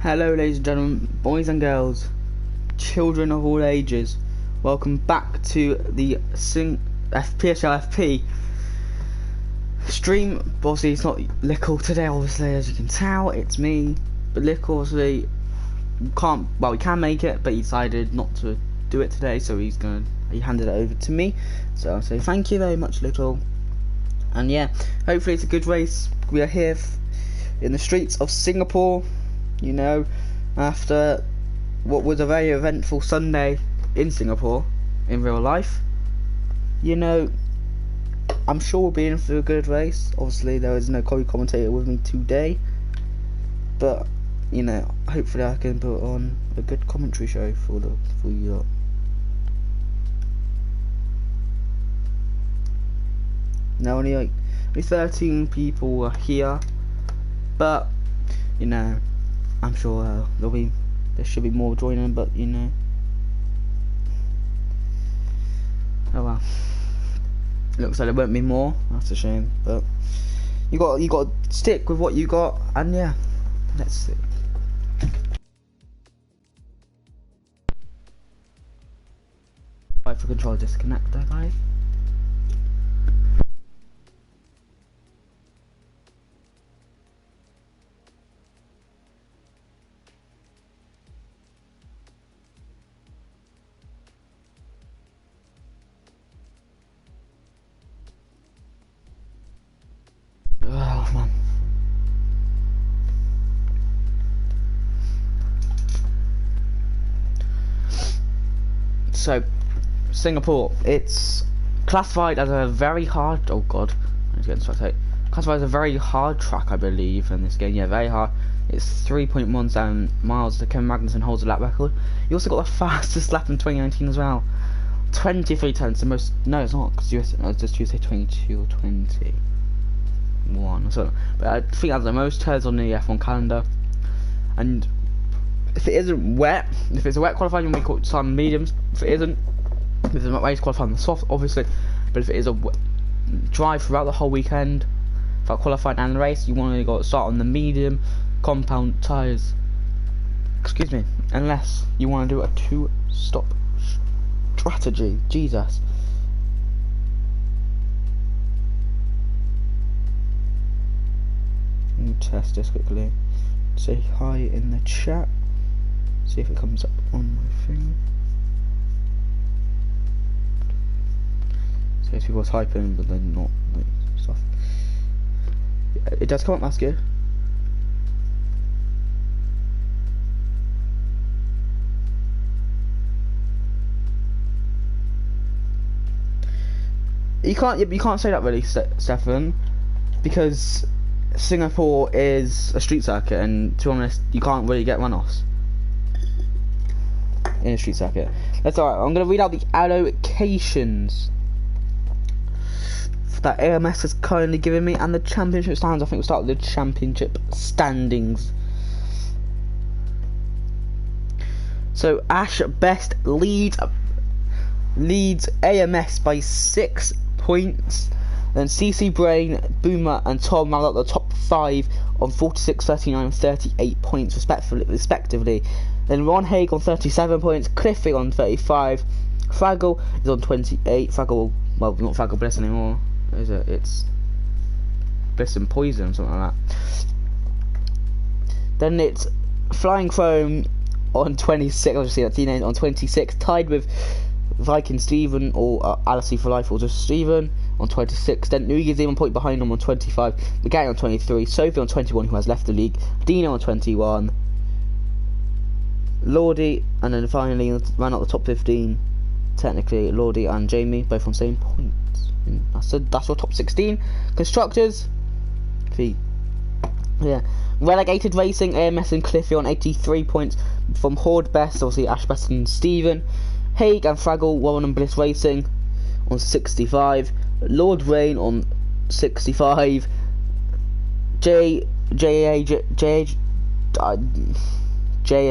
Hello ladies and gentlemen, boys and girls, children of all ages, welcome back to the PSGL FP stream. Obviously it's not Lickle today, obviously, as you can tell, it's me, but Lickle obviously he can make it, but he decided not to do it today, so he handed it over to me, so I'll say thank you very much, Lickle. And yeah, hopefully it's a good race. We are here in the streets of Singapore, you know, after what was a very eventful Sunday in Singapore, in real life. You know, I'm sure we'll be in for a good race. Obviously there is no co-commentator with me today, but you know, hopefully I can put on a good commentary show for you lot. Now only 13 people are here, but you know, I'm sure there should be more joining, but you know, oh well. Looks like there won't be more. That's a shame, but you got to stick with what you got, and yeah, let's see. Right, for control disconnect there, guys. Oh man. So, Singapore, it's classified as a very hard. Oh god, I'm getting distracted. Classified as a very hard track, I believe, in this game. Yeah, very hard. It's 3.17 miles. The Kevin Magnussen holds the lap record. You also got the fastest lap in 2019 as well. 23 tenths, the most. No, it's not, because it's just Tuesday 22 or 21 or something. But I think that's the most turns on the F1 calendar. And if it isn't wet, if it's a wet qualifying, you may call it some mediums. If it isn't, if it's a race qualifying, the soft, obviously. But if it is a dry throughout the whole weekend, throughout qualifying and the race, you want to start on the medium compound tyres. Excuse me, unless you want to do a two-stop strategy. Jesus. Let me test this quickly. Say hi in the chat. See if it comes up on my thing. So if people are typing, but then not like stuff. Yeah, it does come up, that's good. You can't say that really, Stefan, because Singapore is a street circuit, and to be honest, you can't really get runoffs in a street circuit. That's alright. I'm gonna read out the allocations that AMS has currently given me, and the championship standings. I think we'll start with the championship standings. So Ash Best leads AMS by 6 points. Then CC Brain, Boomer and Tom round out the top 5 on 46, 39 and 38 points respectively. Then Ron Haig on 37 points, Cliffy on 35, Fraggle is on 28, Fraggle, well, not Fraggle Bliss anymore, is it? It's Bliss and Poison, something like that. Then it's Flying Chrome on 26, obviously that teenage on 26, tied with Viking Steven or Alice for Life or just Steven on 26. Then Nugi's even 1 point behind him on 25. McGarry on 23. Sophie on 21, who has left the league. Dino on 21. Lordy, and then finally ran out the top 15. Technically, Lordy and Jamie both on same points. And that's your top 16 constructors. Yeah. Relegated Racing, AMS and Cliffy on 83 points from Horde Best, obviously Ash Best and Steven. Haig and Fraggle, Warren and Bliss Racing on 65. Lord Rain on 65. J and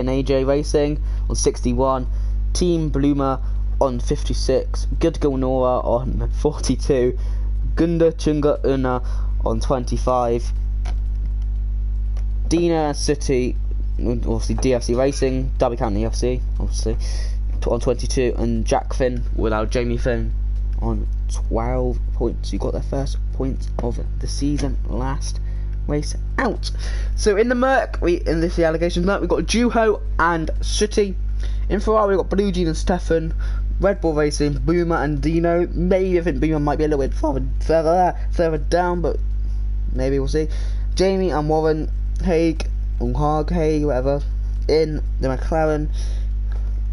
AJ Racing on 61. Team Bloomer on 56. Good Girl Nora on 42. Gunda Chunga Una on 25. Dina City obviously DFC Racing, Derby County FC, obviously on 22, and Jack Finn without Jamie Finn on 12 points. You got their first points of the season last race out. So in the Merc, in this allegation Merc, we've got Juho and Sooty. In Ferrari, we've got Blue Jean and Stefan. Red Bull Racing, Boomer and Dino. Maybe I think Boomer might be a little bit further down, but maybe we'll see. Jamie and Warren, Haig, Haig, whatever. In the McLaren,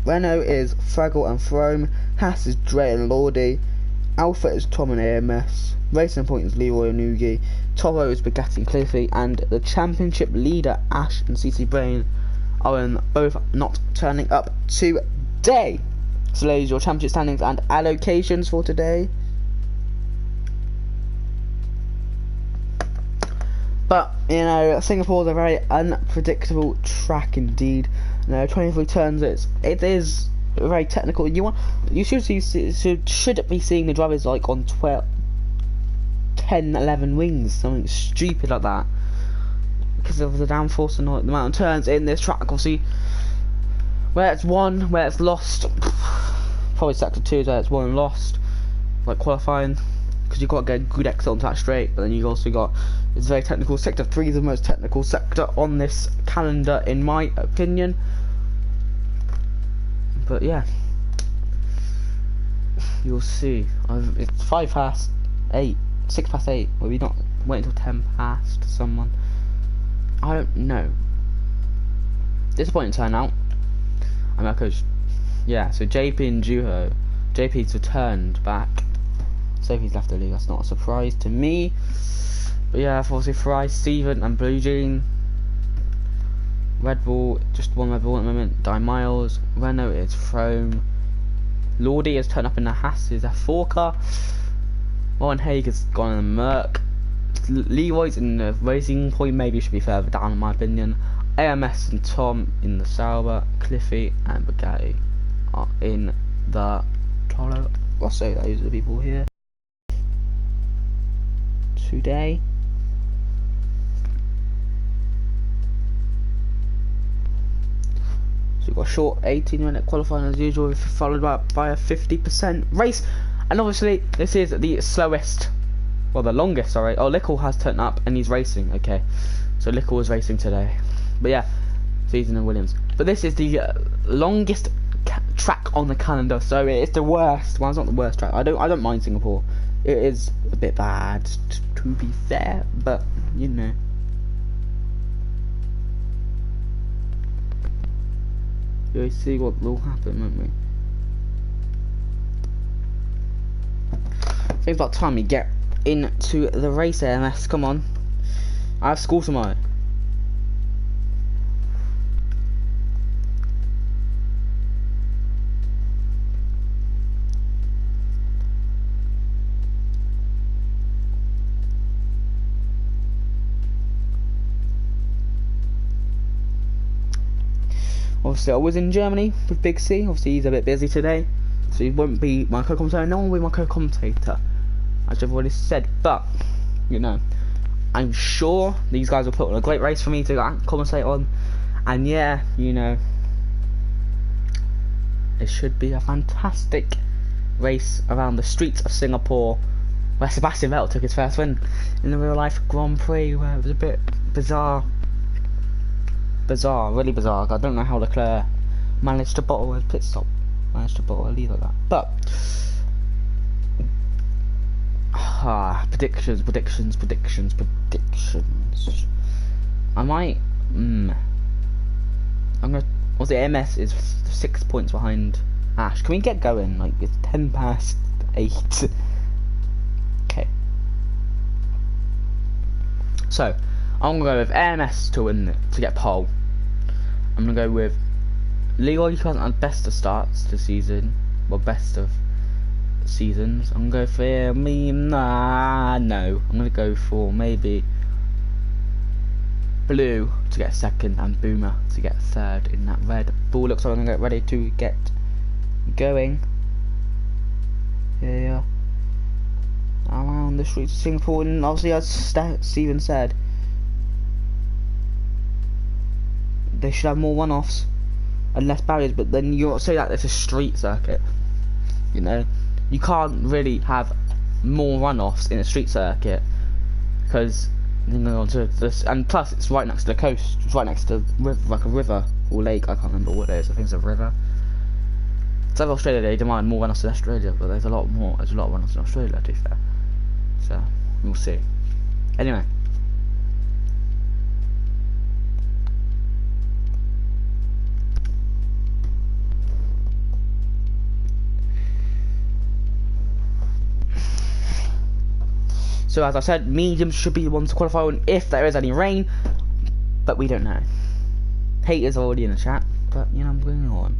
Renault is Fraggle and Throme. Haas is Dre and Lordy. Alpha is Tom and AMS. Racing Point is Leroy and Nugi. Toro is Bugatti and Cliffy. And the championship leader, Ash and CC Brain, are both not turning up today. So ladies, your championship standings and allocations for today. But, you know, Singapore's a very unpredictable track indeed. You know, 23 turns, it is very technical. You should be seeing the drivers like on 10, 11 wings, something stupid like that, because of the downforce and the amount of turns in this track. Obviously, where it's won, where it's lost, probably sector 2 is where it's won and lost, like qualifying, because you've got to get a good exit onto that straight. But then you've also got, it's very technical. Sector 3 is the most technical sector on this calendar, in my opinion. But yeah, you'll see. It's 6 past 8. Will we not wait until 10 past someone? I don't know. Disappointing turnout. I'm our coach. Yeah, so JP and Juho. JP's returned back. Sophie's left the league. That's not a surprise to me. But yeah, obviously Fry, Steven and Blue Jean. Red Bull, just one Red Bull at the moment. Di Miles. Renault is Throme. Lordy has turned up in the Haas, is a 4 car. Warren Haig has gone in the Merc. Leroy's in the Racing Point, maybe should be further down in my opinion. AMS and Tom in the Sauber. Cliffy and Bugatti are in the Toro Rosso. Those are the people here today. So we've got a short 18-minute qualifying as usual, followed by a 50% race. And obviously this is the slowest, well, the longest, sorry. Oh, Lickle has turned up and he's racing. Okay, so Lickle was racing today. But yeah, Season and Williams. But this is the longest track on the calendar, so it's the worst. Well, it's not the worst track. I don't mind Singapore. It is a bit bad, to be fair, but you know. We'll see what will happen, won't we? It's about time we get into the race, AMS. Come on. I have school tomorrow. Obviously, I was in Germany with Big C. Obviously, he's a bit busy today, so he won't be my co-commentator. No one will be my co-commentator, as I've already said. But you know, I'm sure these guys will put on a great race for me to commentate on. And yeah, you know, it should be a fantastic race around the streets of Singapore, where Sebastian Vettel took his first win in the real life Grand Prix, where it was a bit bizarre. Really bizarre. I don't know how Leclerc managed to bottle a pit stop, managed to bottle a lead like that. But predictions. I might. I'm gonna. What's the MS is 6 points behind Ash. Can we get going? Like it's 10 past 8. Okay. So I'm gonna go with AMS to win to get pole. I'm gonna go with Leroy, who hasn't had best of starts this season, well, best of seasons. I'm gonna go for me. No. I'm gonna go for maybe Blue to get second and Boomer to get third in that Red Bull. Looks like I'm gonna get ready to get going. Yeah. Around the streets of Singapore, and obviously, as Steven said, they should have more one-offs and less barriers. But then you say that it's a street circuit. You know, you can't really have more runoffs in a street circuit because you know this, and plus it's right next to the coast. It's right next to like a river or lake. I can't remember what it is. I think it's a river. So Australia, they demand more runoffs in Australia, but there's a lot more. There's a lot of runoffs in Australia, to be fair. So we'll see. Anyway. So as I said, mediums should be the ones to qualify on if there is any rain, but we don't know. Haters already in the chat, but you know, I'm going on.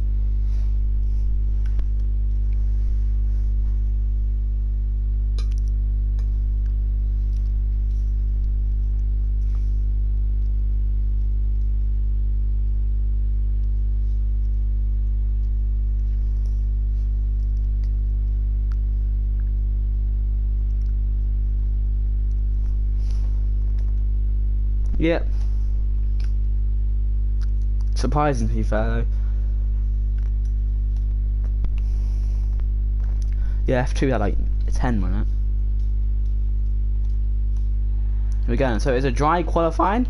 Yep. Surprising to be fair though. Yeah, F2 had like 10, wasn't it? Here we go. So it's a dry qualifying.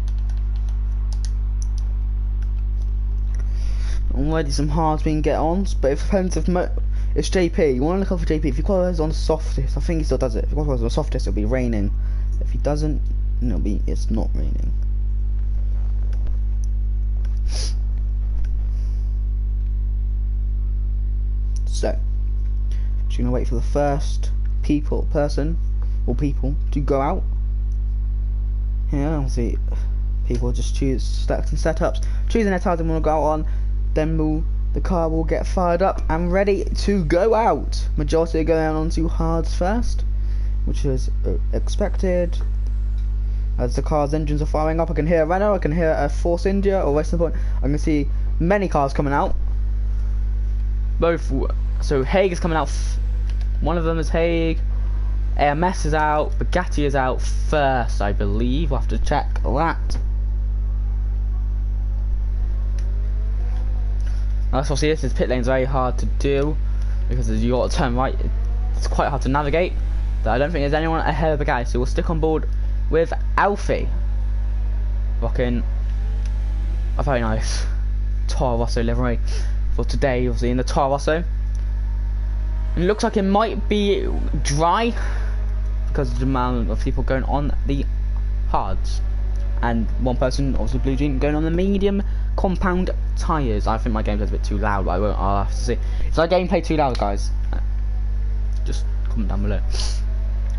Already some hards being get-ons, but it depends if it's JP. You want to look up for JP. If he qualifies on softest, I think he still does it. If he qualifies on softest, it'll be raining. If he doesn't, it's not raining. So just gonna wait for the first people to go out. Here, obviously people just choose selecting setups, choosing their title they want to go out on, then the car will get fired up and ready to go out. Majority are going onto hards first, which is expected. As the car's engines are firing up, I can hear a Renault, I can hear a Force India or Western Point. I can see many cars coming out. So Hague is coming out. One of them is Hague. AMS is out. Bugatti is out first, I believe. We'll have to check that. As we'll see, this pit lane's very hard to do because you got to turn right. It's quite hard to navigate. But I don't think there's anyone ahead of Bugatti, so we'll stick on board with Alfie. Rocking a very nice Toro Rosso livery for today, obviously in the Toro Rosso. And it looks like it might be dry because of the amount of people going on the hards. And one person, obviously Blue Jean, going on the medium compound tyres. I think my gameplay's a bit too loud, but I'll have to see. Is my gameplay too loud, guys? Just comment down below.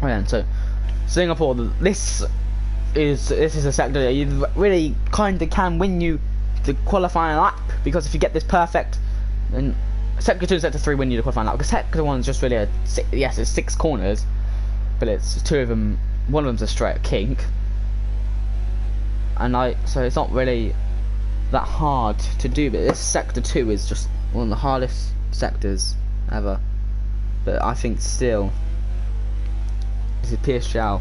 Alright, so Singapore, this is a sector that you really kind of can win you the qualifying lap, because if you get this perfect, then sector 2 and sector 3 win you the qualifying lap. Because sector 1 is just really it's 6 corners, but it's 2 of them. One of them's a straight kink, and so it's not really that hard to do. But this sector 2 is just one of the hardest sectors ever. But I think still, this is PSGL.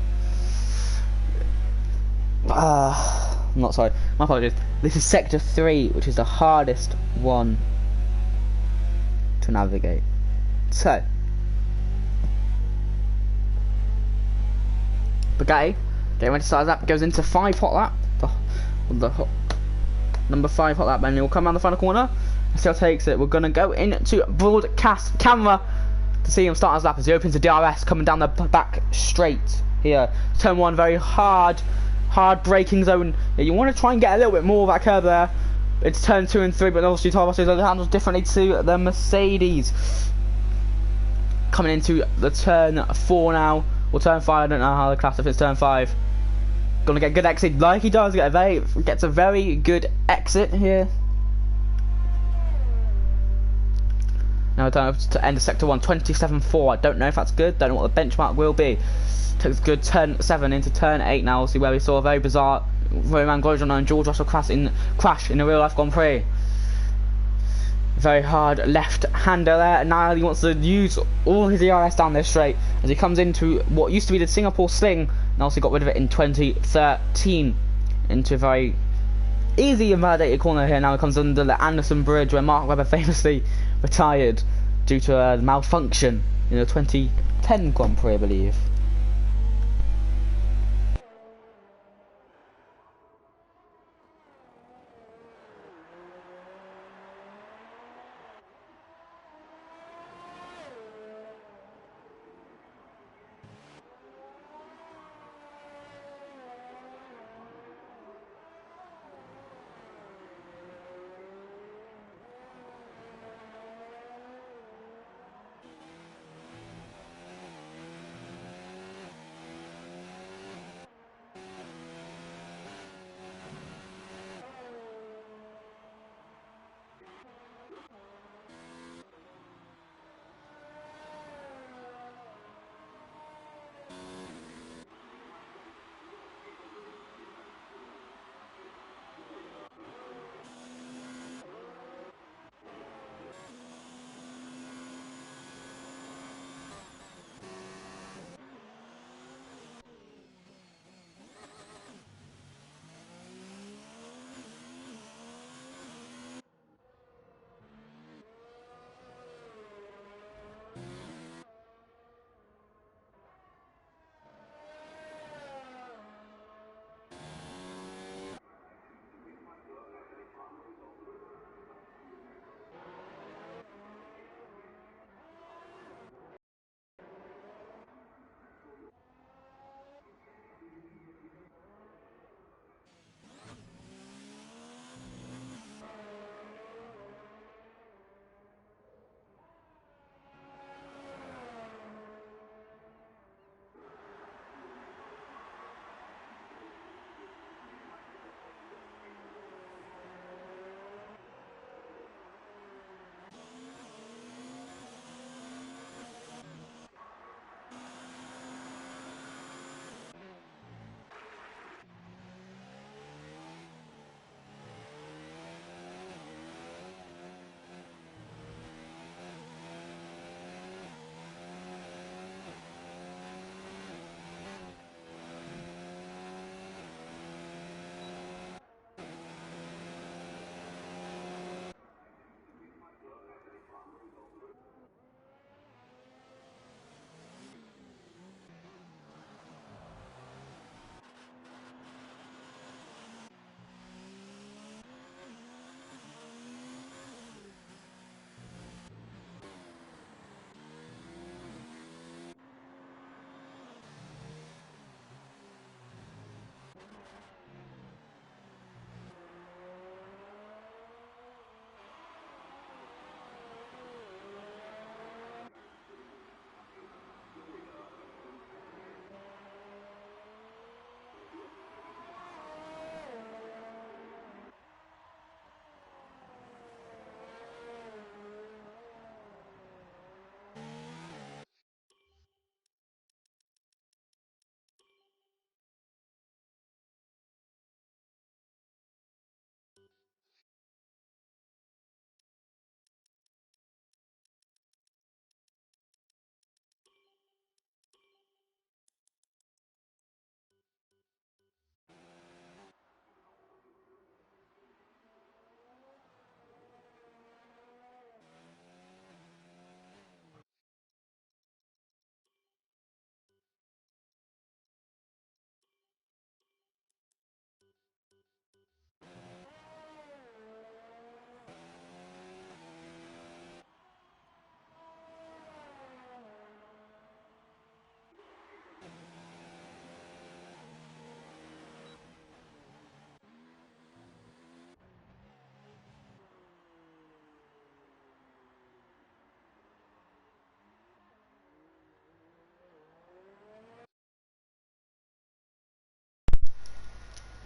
Not sorry, my apologies. This is sector 3, which is the hardest one to navigate. So Bugatti getting ready to start his lap, goes into 5 hot lap, number 5 hot lap, and he'll come around the final corner and still takes it. We're gonna go into broadcast camera to see him start his lap as he opens the DRS, coming down the back straight here. Turn 1, very hard braking zone. Yeah, you want to try and get a little bit more of that curve there. It's turn 2 and 3, but obviously Toro Rosso handles differently to the Mercedes. Coming into the turn 4 now, or turn 5, I don't know how to class if it's turn 5. Gonna get a good exit, like he does, gets a very good exit here. Now time to end of sector 1, 27.4. I don't know if that's good, don't know what the benchmark will be. Takes a good turn 7 into turn 8 now, see where we saw a very bizarre Roman Grosjean and George Russell crash in a real life Grand Prix. Very hard left hander there, and now he wants to use all his ERS down this straight as he comes into what used to be the Singapore Sling, and also got rid of it in 2013 into a very Easy invalidated corner here. Now it comes under the Anderson Bridge, where Mark Webber famously retired due to a malfunction in the 2010 Grand Prix, I believe.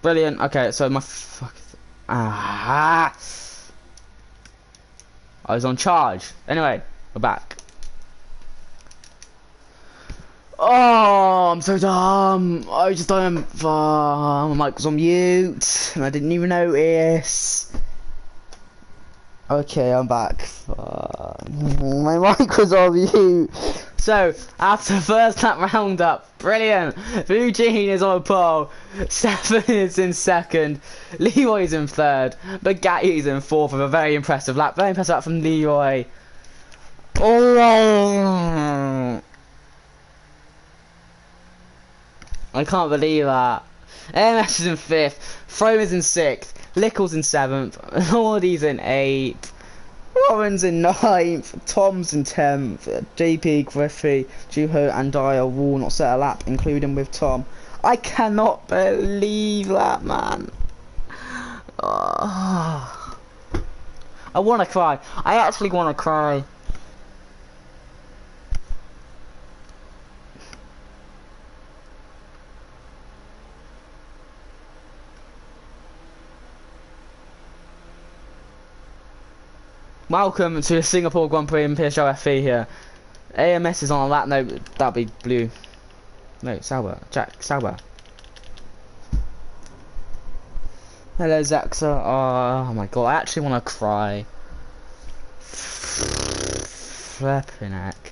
Brilliant. Okay, so I was on charge. Anyway, we're back. Oh, I'm so dumb. I just don't. My mic was on mute, and I didn't even notice. Okay, I'm back. My mic was on mute. So, after the first lap roundup, brilliant. Eugene is on pole. Stefan is in second. Leroy's in third. Bugatti's in fourth with a very impressive lap. Very impressive lap from Leroy. Oh, I can't believe that. AMS is in fifth. Frome is in sixth. Lickle's in seventh. Lordy's in eighth. Warren's in ninth, Tom's in 10th, JP, Griffey, Juho and Dyer will not set a lap, including with Tom. I cannot believe that, man. Oh. I want to cry. I actually want to cry. Welcome to the Singapore Grand Prix in PSGL FE here. AMS is on a lap note, that'd be blue. No, Sauber. Jack, Sauber. Hello, Zaxa. Oh my god, I actually want to cry. Flipping heck.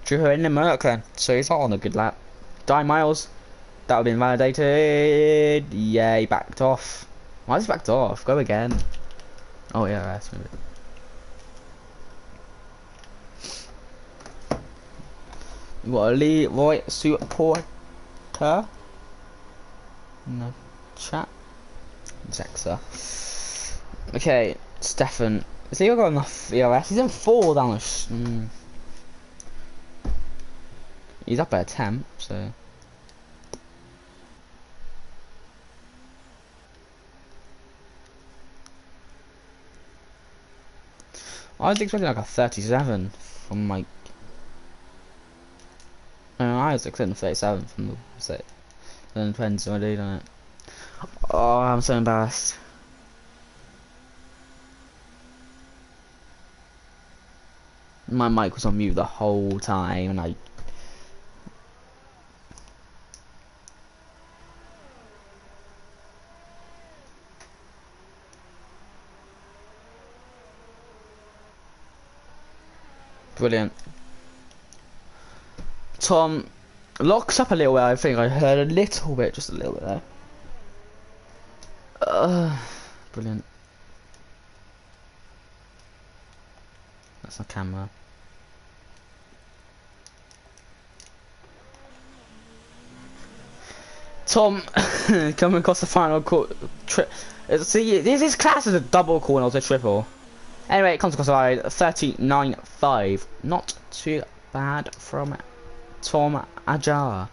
Drew in the Merc, so he's not on a good lap. Die Miles. That would have been validated. Yeah, he backed off. Why is he backed off? Go again. Oh yeah, that's maybe. You got a Leroy supporter in the chat. Zexa. Okay, Stefan. Has he got enough ERS? He's in 4 down the He's up at a temp, so. I was expecting like a 37 from like. I was expecting 37 from the set. Then depends on what I do, don't it? Oh, I'm so embarrassed. My mic was on mute the whole time, and I. Brilliant. Tom locks up a little bit, I think. I heard a little bit, just a little bit there. Brilliant. That's the camera. Tom coming across the final trip. See, this is class as a double call and also a triple. Anyway, it comes across the line 39.5. Not too bad from Tom Ajar.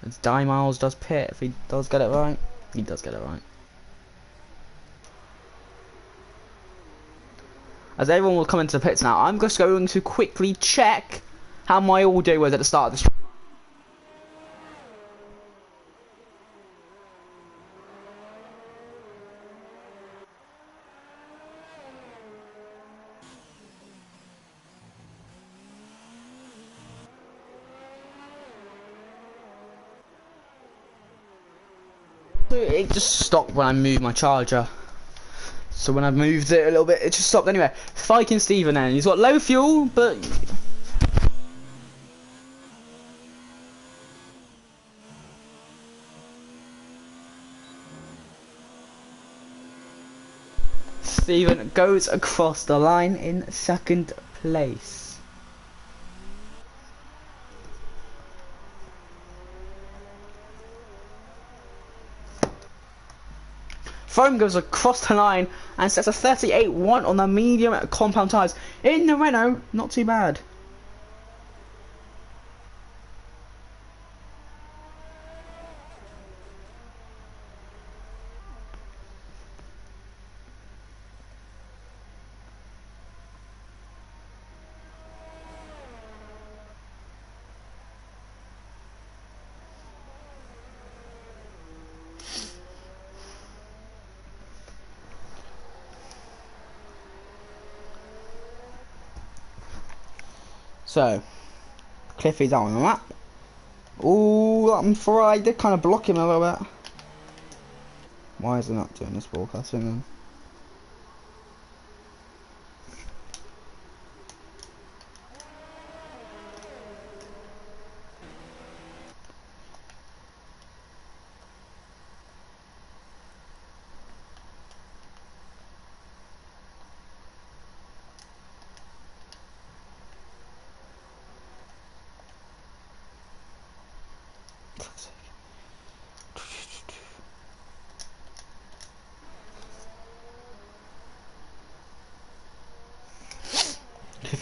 It's Die Miles does pit if he does get it right. He does get it right. As everyone will come into the pits now, I'm just going to quickly check how my audio was at the start of the stream. It just stopped when I moved my charger. So when I moved it a little bit, it just stopped anyway. Viking Steven then. He's got low fuel, but... Steven goes across the line in second place. Foam goes across the line and sets a 38.1 on the medium compound tyres. In the Renault, not too bad. So, Cliffy's out on the map. Ooh, I'm fried. They kind of block him a little bit. Why is he not doing this broadcasting then?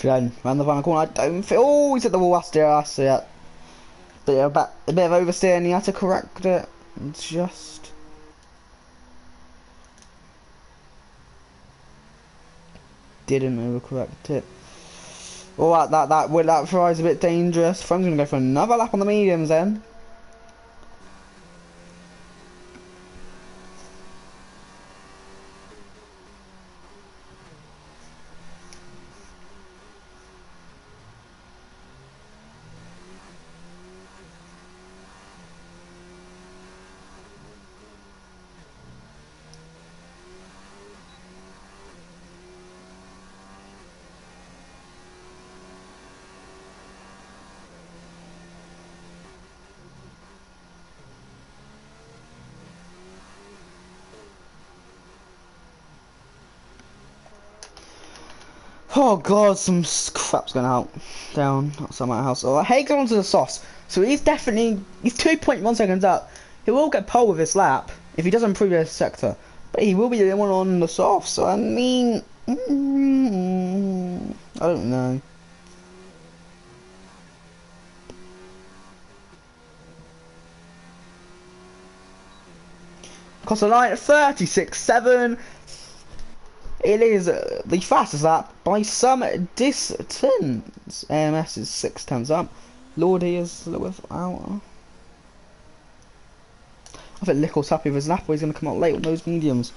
Then round the final corner, I don't feel. Oh, he's at the wall. That's it. But yeah, a bit of oversteer, and he had to correct it. Just didn't overcorrect it. Oh, that fry's a bit dangerous. Frank's gonna go for another lap on the mediums then. Oh god, some crap's going out down outside my house. Oh, Haig's onto the sauce, so he's 2.1 seconds up. He will get pole with this lap if he doesn't improve his sector, but he will be the one on the soft. So I mean, I don't know. Cost a line at 36.7. It is the fastest lap by some distance. AMS is 6 times up. Lordy is without. I think Lickle's happy with his lap, or he's going to come out late with those mediums.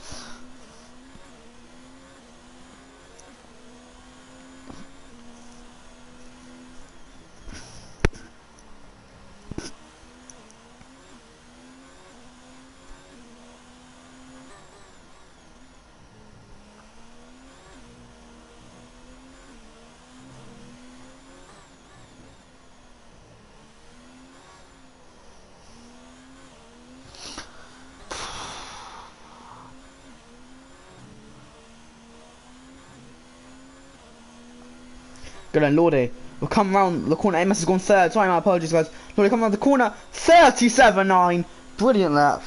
Good on Lordy. We'll come round the corner. MS has gone third. Sorry, my apologies, guys. Lordy come round the corner. 37.9. Brilliant lap.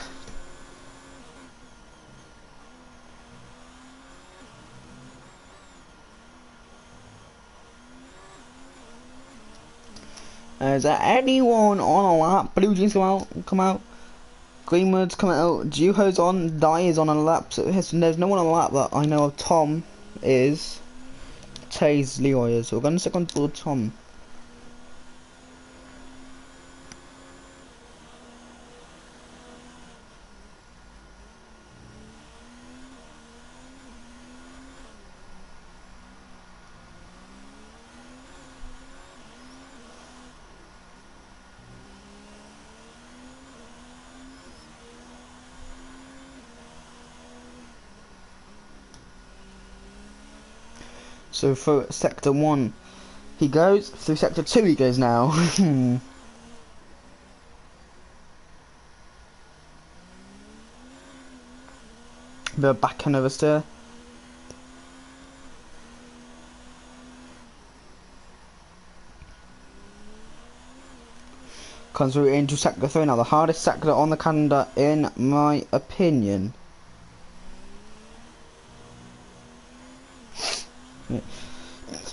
Is there anyone on a lap? Blue Jeans come out. Greenwood's coming out. Juho's on. Dye is on a lap. So there's no one on a lap that I know of. Tom is. Taze Leroy is. So we're going to stick on board Tom. So for sector 1 he goes, through sector 2 he goes now. The back end oversteer. Comes through into sector 3 now, the hardest sector on the calendar in my opinion.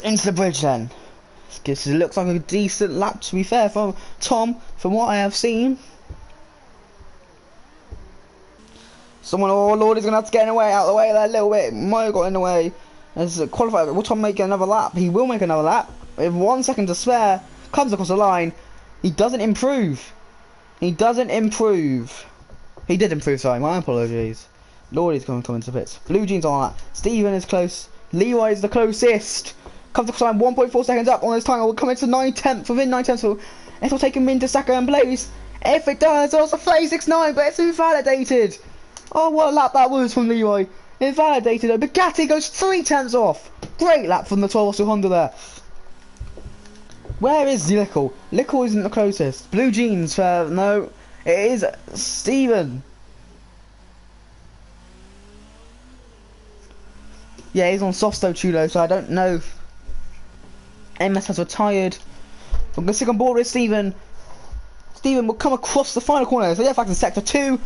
Into the bridge then. It looks like a decent lap, to be fair, from Tom, from what I have seen. Someone, oh Lord, is going to have to get in the way, out of the way there a little bit. Might have got in the way. As a qualifier, will Tom make another lap? He will make another lap. With 1 second to spare, comes across the line. He doesn't improve. He doesn't improve. He did improve, sorry, my apologies. Lordy's going to come into pits. Blue Jeans on that. Stephen is close. Leroy is the closest. Comes across the line 1.4 seconds up on his time. Will come into 9/10, within 9/10. So it'll take him into second place. If it does, it's a 36.9, but it's invalidated. Oh, what a lap that was from Leroy. Invalidated. Bugatti goes 3/10 off. Great lap from the 12 Honda there. Where is Lickle? Lickle isn't the closest. Blue Jeans, no. It is Steven. Yeah, he's on soft though, Chulo, so I don't know. MS has retired. I'm going to stick on board with Steven. Steven will come across the final corner. So yeah, back in sector 2.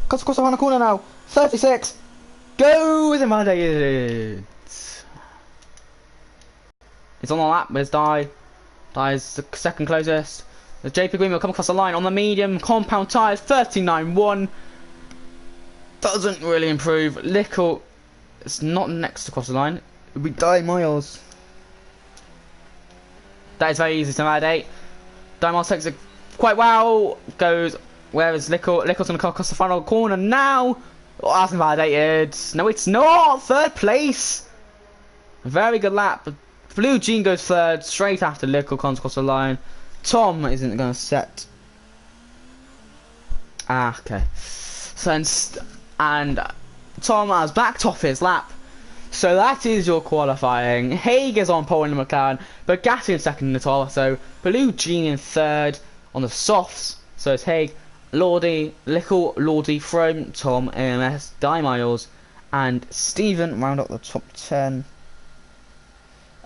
Comes across the final corner now. 36. Goes invalidated. It's on the lap. There's Die. Die's the second closest. The JP Green will come across the line on the medium. Compound tyres 39.1. Doesn't really improve. Lickle. It's not next across the line. It'll be Die Miles. That is very easy to validate. Die Miles takes it quite well. Goes. Where is Lickle? Lickle's going to come across the final corner now. Oh, that's invalidated. No, it's not. Third place. Very good lap. Blue Jean goes third. Straight after Lickle comes across the line. Tom isn't going to set. Ah, okay. So, and Tom has backed off his lap. So that is your qualifying. Haig is on pole in the McLaren. Bugatti in second in the Toro. So Blue Jean in third on the softs. So it's Haig, Lordy, Lickle, Lordy, Frome, Tom, AMS, Die Miles, and Stephen round up the top 10.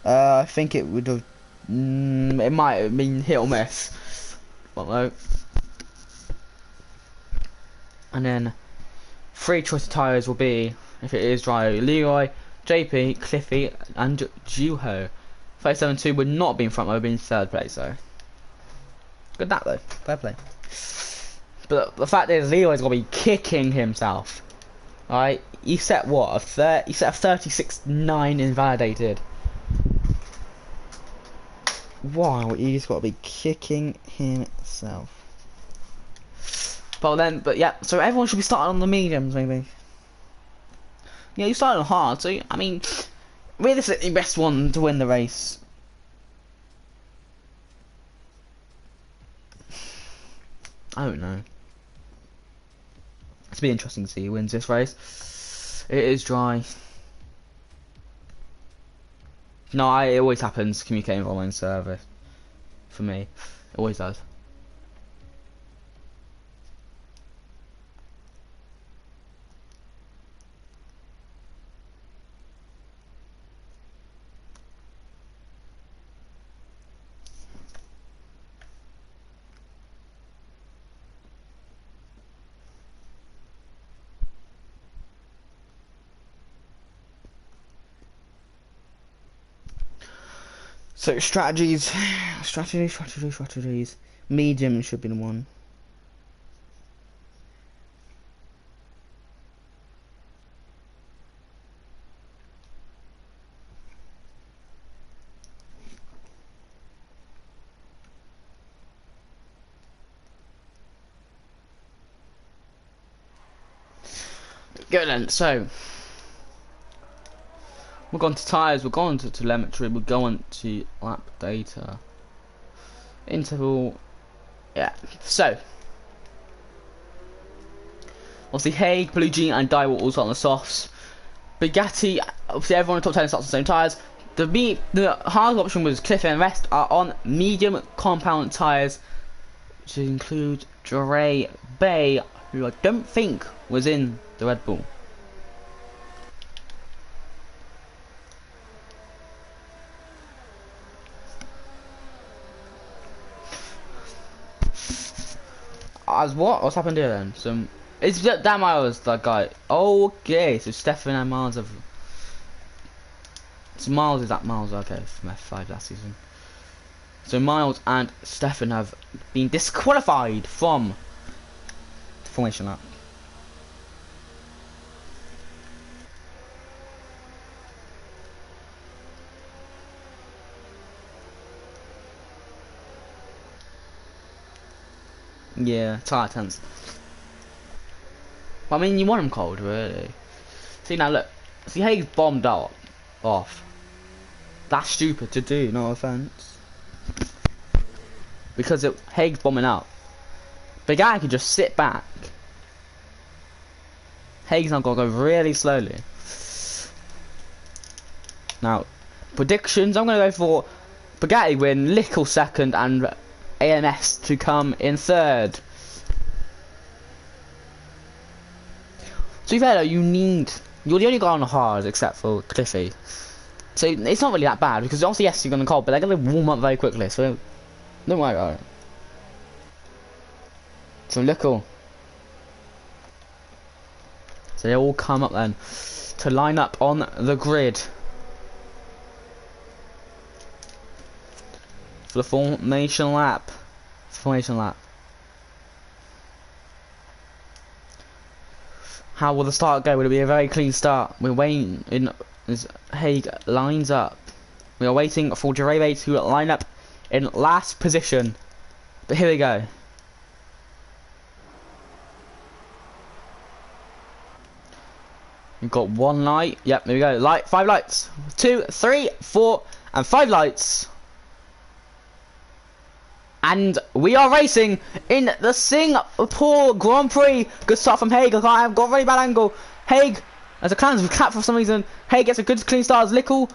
I think it would have. It might have been hit or miss. Don't know. And then 3 choice tyres will be, if it is dry, Leroy, JP, Cliffy, and Juho. 37.2 would not be in front, would have been third place though. Good that though, fair play. But the fact is, Leroy's got to be kicking himself. Alright, he set what? He set a 36.9 invalidated. Wow, he's got to be kicking himself. But yeah, so everyone should be starting on the mediums, maybe. Yeah, you started on hard, so I mean, realistically, best one to win the race. I don't know. It's be interesting to see who wins this race. It is dry. No, it always happens. Communicating online service for me, it always does. So strategies. Medium should be the one. Good then, so we're going to tyres, we're going to telemetry, we're going to lap data. Interval, yeah. So obviously Haig, Blue Jean and Die were also on the softs. Bugatti, obviously everyone in the top 10 starts on the same tyres. The hard option was Cliff and rest are on medium compound tyres, which include Dre Bay, who I don't think was in the Red Bull. As what? What's happened here then? Some it's that Miles, that guy. Okay, so Stefan and Miles have. So Miles is that Miles, okay, from F5 last season. So Miles and Stefan have been disqualified from the formation lap. Yeah, tyre tense. Well, I mean, you want him cold, really. See, now look. See, Haig's bombed out off. That's stupid to do, no offense. Because Haig's bombing out. The guy could just sit back. Haig's now got to go really slowly. Now, predictions, I'm going to go for Bugatti win, Lickle second, and AMS to come in third. To be fair though, you're the only guy on the hard except for Cliffy. So it's not really that bad because obviously yes you're gonna cold, but they're gonna warm up very quickly, so don't worry about it. So Lickle. So they all come up then to line up on the grid. for the formation lap. Formation lap. How will the start go? Will it be a very clean start? We're waiting in as Haig lines up. We are waiting for Jarebe to line up in last position. But here we go. We've got one light. Yep, there we go. Light, 5 lights. 2, 3, 4, and 5 lights. And we are racing in the Singapore Grand Prix. Good start from Haig. I've got a very bad angle. Haig, as a clan's cap for some reason. Haig gets a good clean start as Lickle.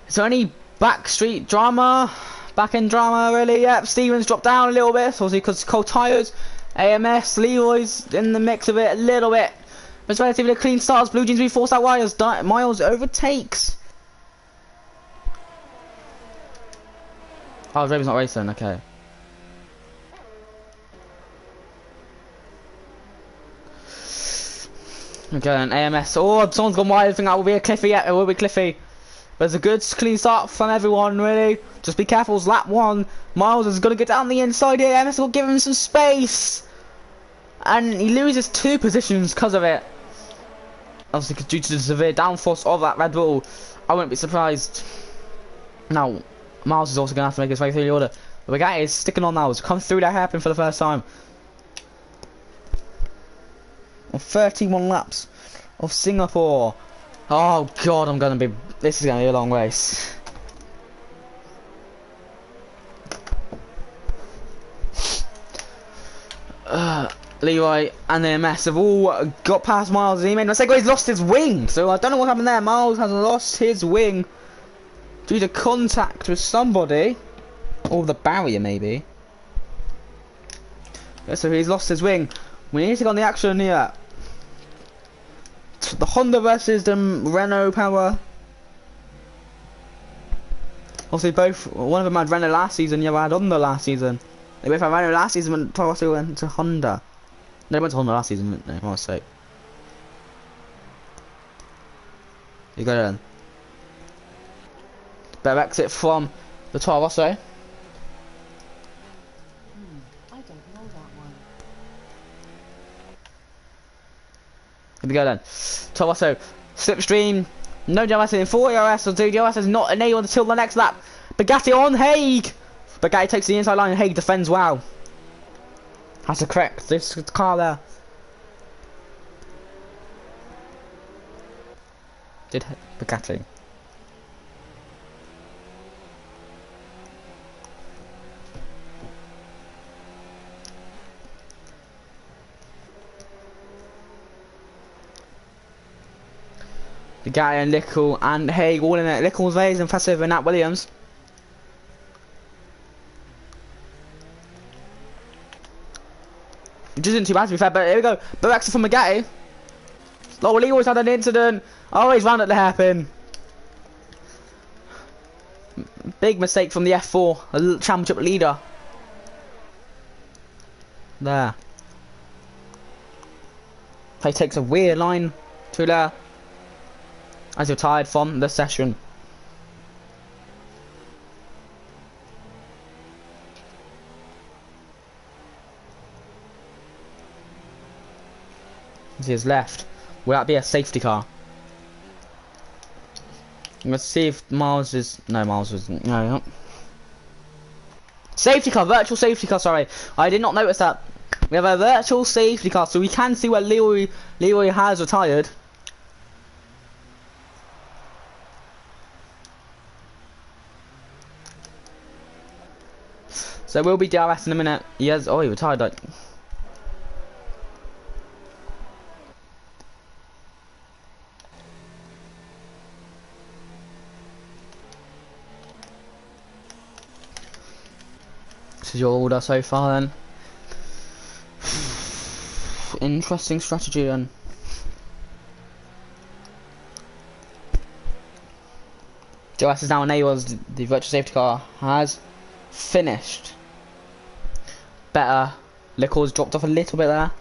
Is there any backstreet drama? Back end drama, really? Yep, Stevens dropped down a little bit. Obviously, because cold tyres. AMS, Leroy's in the mix of it a little bit. But it's relatively a clean start as Blue Jeans reinforced out wires. Miles overtakes. Oh, Raven's not racing, okay. Okay, and AMS. Oh, someone's gone wide. I think that will be a Cliffy. Yeah, it will be Cliffy. But it's a good, clean start from everyone, really. Just be careful, it's lap 1. Miles is going to get down the inside here. AMS will give him some space. And he loses 2 positions because of it. Obviously, due to the severe downforce of that Red Bull. I wouldn't be surprised. Now, Miles is also going to have to make his way through the order. The guy is sticking on now. It's come through that hairpin for the first time. On 31 laps of Singapore. Oh god, I'm going to be... This is going to be a long race. Leroy and the MS have all got past Miles. He made a mistake. He's lost his wing. So I don't know what happened there. Miles has lost his wing due to contact with somebody, or the barrier maybe. Yeah, so he's lost his wing. We need to get on the action here. The Honda versus the Renault power. Obviously both, one of them had Renault last season, the other had Honda last season. They both had Renault last season when Toronto went to Honda. They went to Honda last season, didn't they? For my sake. You go then. Better exit from the Toro Rosso. I don't know that one. Here we go then. Toro Rosso. Slipstream. No DRS in 4 DRS, so DRS is not enabled until the next lap. Bugatti on Haig. Bugatti takes the inside line and Haig defends well. Has to correct this car there. Did Bugatti. Bugatti and Lickle and Haig all in it. Lickle's very impressive and Nat Williams. Which isn't too bad to be fair, but here we go. Exit from Bugatti. Oh, well, he always had an incident. Oh, he's round at the hairpin. Big mistake from the F4, a championship leader. There. He takes a weird line to there. As you're tired from the session. To his left. Will that be a safety car? Let's see if Miles is... No, Miles isn't. No, not. Safety car, virtual safety car, sorry. I did not notice that. We have a virtual safety car, so we can see where Leroy has retired. So we'll be DRS in a minute. He has... Oh, he retired, like... This is your order so far then. Interesting strategy then. DRS is now enabled as the virtual safety car has finished. Better. Lickle's dropped off a little bit there.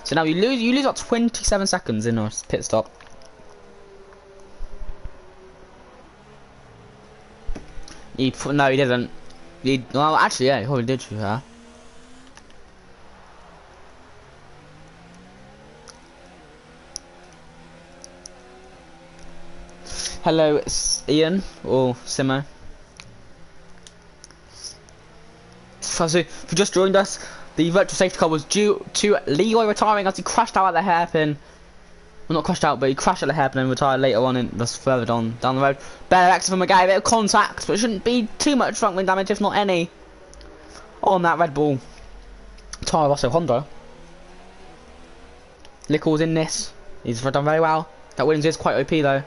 So now you lose about 27 seconds in a pit stop. No, he didn't. Well, actually, yeah, he probably did. Yeah. Hello, it's Ian or Simo. So, if you just joined us, the virtual safety car was due to Leroy retiring as he crashed out at the hairpin. Well, not crashed out, but he crashed at the hairpin and retired later on, and just further down the road. Better accident from a guy, a bit of contact, but it shouldn't be too much front wing damage, if not any, on that Red Bull Toro Rosso Honda. Lickle's in this. He's done very well. That Williams is quite OP though.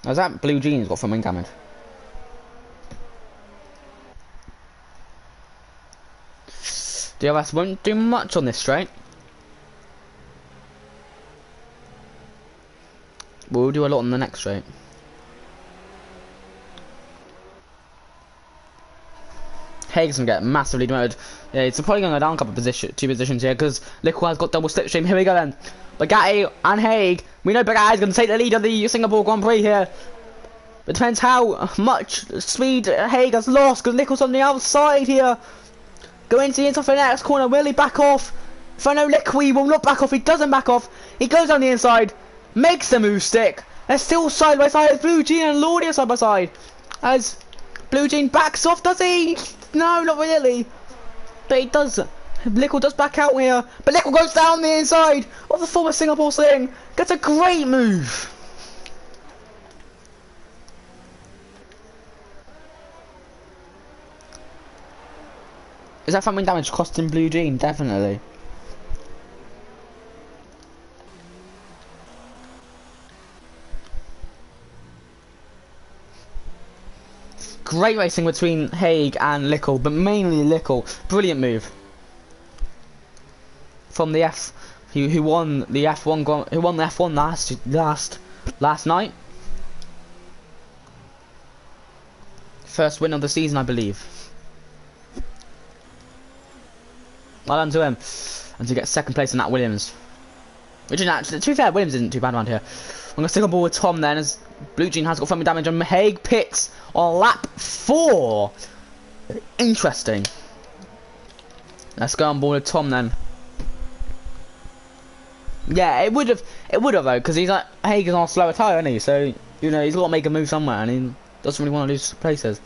How's that blue jeans got front wing damage? DRS won't do much on this straight. We'll do a lot on the next straight. Haig's gonna get massively demoted. Yeah, it's probably gonna go down a couple of two positions here because Lickle has got double slipstream. Here we go then. Bugatti and Haig. We know Bugatti's gonna take the lead of the Singapore Grand Prix here. It depends how much speed Haig has lost because Lickle's on the outside here. Going to the inside for the next corner. Will he back off? If I know Lickle, he will not back off. He doesn't back off. He goes on the inside. Makes the move stick. They're still side by side. Blue Jean and Lordy are side by side. As Blue Jean backs off, does he? No, not really. But he does. Lickle does back out here. But Lickle goes down the inside of the former Singapore Sling. Gets a great move. Is that front wing damage costing Blue Jean? Definitely. Great racing between Haig and Lickle, but mainly Lickle. Brilliant move from the who won the F1 last night. First win of the season, I believe. Well done to him, and to get second place in that Williams. Which is actually, to be fair, Williams isn't too bad around here. I'm gonna stick on board with Tom then, as Blue Jean has got front wing damage and Haig pits on lap 4. Interesting. Let's go on board with Tom then. Yeah, it would have though, because he's like Haig is on a slower tyre, isn't he? So you know he's got to make a move somewhere, and he doesn't really want to lose places.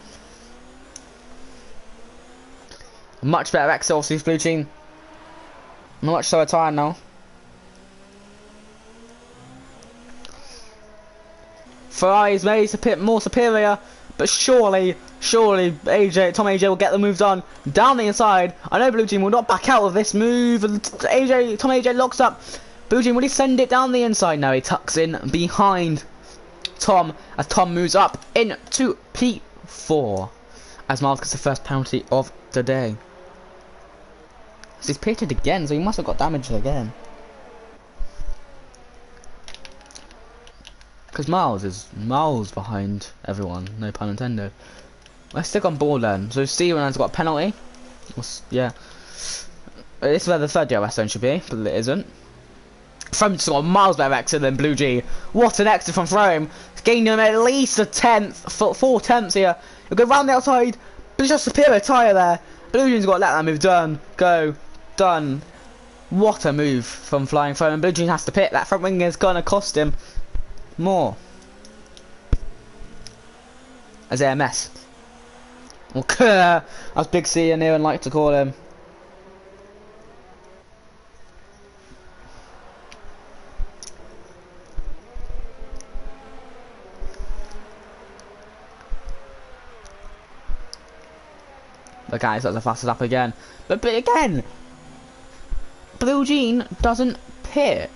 Much better exit, obviously, Blue Jean. Much slower tyre now. Ferrari's maybe a bit more superior, but surely Tom AJ will get the move done down the inside. I know Blue Jean will not back out of this move. Tom AJ locks up. Blue Jean, will he send it down the inside? No, he tucks in behind Tom as Tom moves up into P4 as Miles gets the first penalty of the day. So he's pitted again, so he must have got damaged again. Because Miles is miles behind everyone, no pun intended. Let's stick on board then. So Steven has got a penalty. Yeah. This is where the third DRS zone should be, but it isn't. From just got a miles better exit than Blue G. What an exit from Frome. It's gained him at least a tenth, 4 tenths here. He'll go round the outside, but it's just a superior tyre there. Blue Jean's got to let that move done. Go. Done. What a move from Flying Frome. And Blue Jean has to pit. That front wing is going to cost him more. As AMS. Or Kerr, as Big C and Aaron like to call him. The guys that's the fastest lap again. But again, Blue Jean doesn't pit.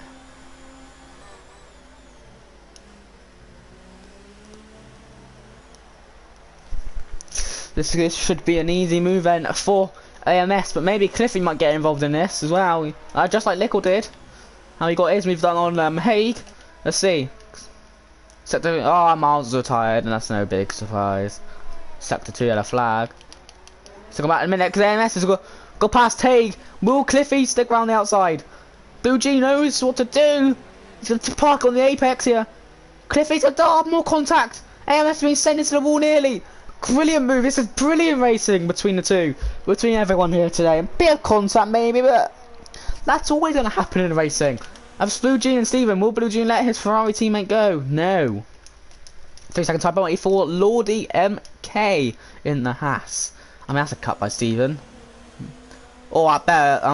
This should be an easy move then for AMS, but maybe Cliffy might get involved in this as well, just like Lickle did. How he got his move done on Haig. Let's see. Miles is retired, and that's no big surprise. Sector 2 yellow flag. So come back in a minute, because AMS has go past Haig. Will Cliffy stick around the outside? Blue G knows what to do. He's going to park on the apex here. Cliffy's a more contact. AMS has been sent into the wall nearly. Brilliant move. This is brilliant racing between the two, between everyone here today. A bit of contact maybe, but that's always going to happen in racing. I've Blue Jean and Steven. Will Blue Jean let his Ferrari teammate go? No. 3-second time penalty for Lordy MK in the Haas. I mean, that's a cut by Steven. Oh, I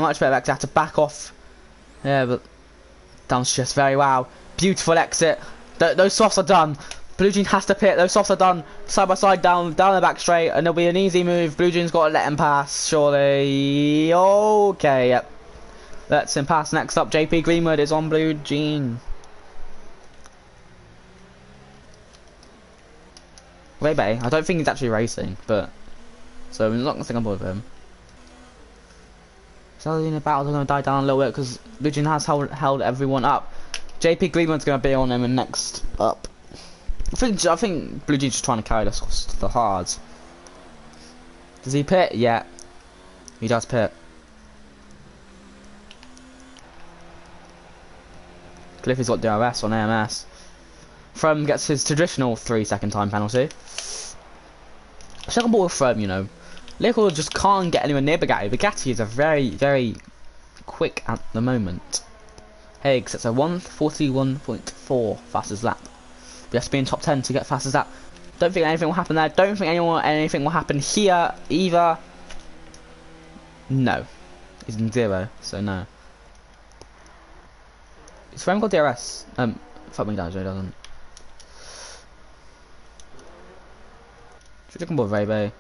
much better to have to back off. Yeah, but Dan's just very wow. Beautiful exit. Those softs are done. Blue Jean has to pit. Those softs are done. Side by side, down the back straight, and it'll be an easy move. Blue Jean's got to let him pass, surely. Okay, yep. Let's him pass. Next up, JP Greenwood is on Blue Jean. Maybe. I don't think he's actually racing, but so we're not gonna think on board with him. So in the battles are gonna die down a little bit because Blue Jean has held everyone up. JP Greenwood's gonna be on him and next up. I think Blue Jean's just trying to carry this to the hards. Does he pit? Yeah. He does pit. Cliffy's got DRS on AMS. From gets his traditional 3-second time penalty. Second ball with From, you know. Lickle just can't get anywhere near Bugatti. Bugatti is a very, very quick at the moment. Higgs, it's a 1:41.4 fastest lap. We have to be in top 10 to get fastest lap. Don't think anything will happen there. Don't think anything will happen here either. No. He's in 0, so no. Is Frame got DRS? Fuck me down, Joe doesn't. Should we come aboard Ray?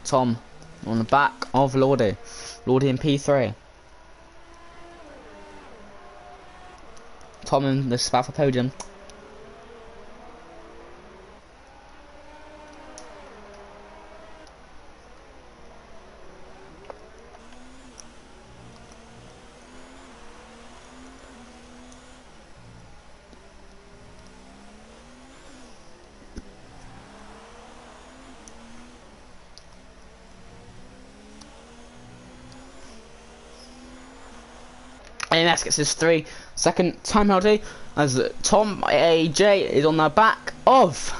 Tom on the back of Lordy. Lordy in P3. Tom in the spot for podium. AMS gets his 3-second time penalty as Tom AJ is on the back of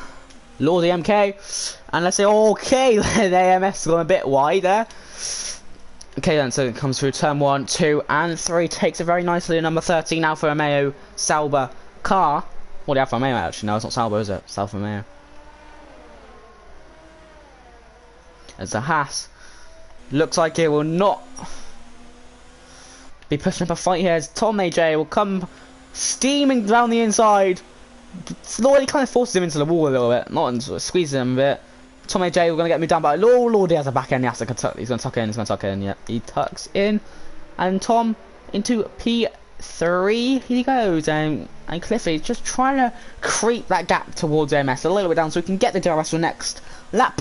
Lordy MK, and let's say okay, the AMS has gone a bit wide there. Okay then, so it comes through turn 1, 2 and 3, takes it very nicely. Number 13 Alfa Romeo Sauber car. Well, the Alfa Romeo actually, no, it's not Sauber, is it? It's Alfa Romeo. As the Haas looks like it will not be pushing up a fight here, as Tom AJ will come steaming down the inside. Lordy kind of forces him into the wall a little bit, not sort of squeezes him a bit. Tom AJ, we're going to get moved down by Lordy has a back end, he has to tuck, he's going to tuck in, yeah, he tucks in. And Tom into P3, here he goes, and Cliffy just trying to creep that gap towards MS a little bit down so we can get the DRS for next lap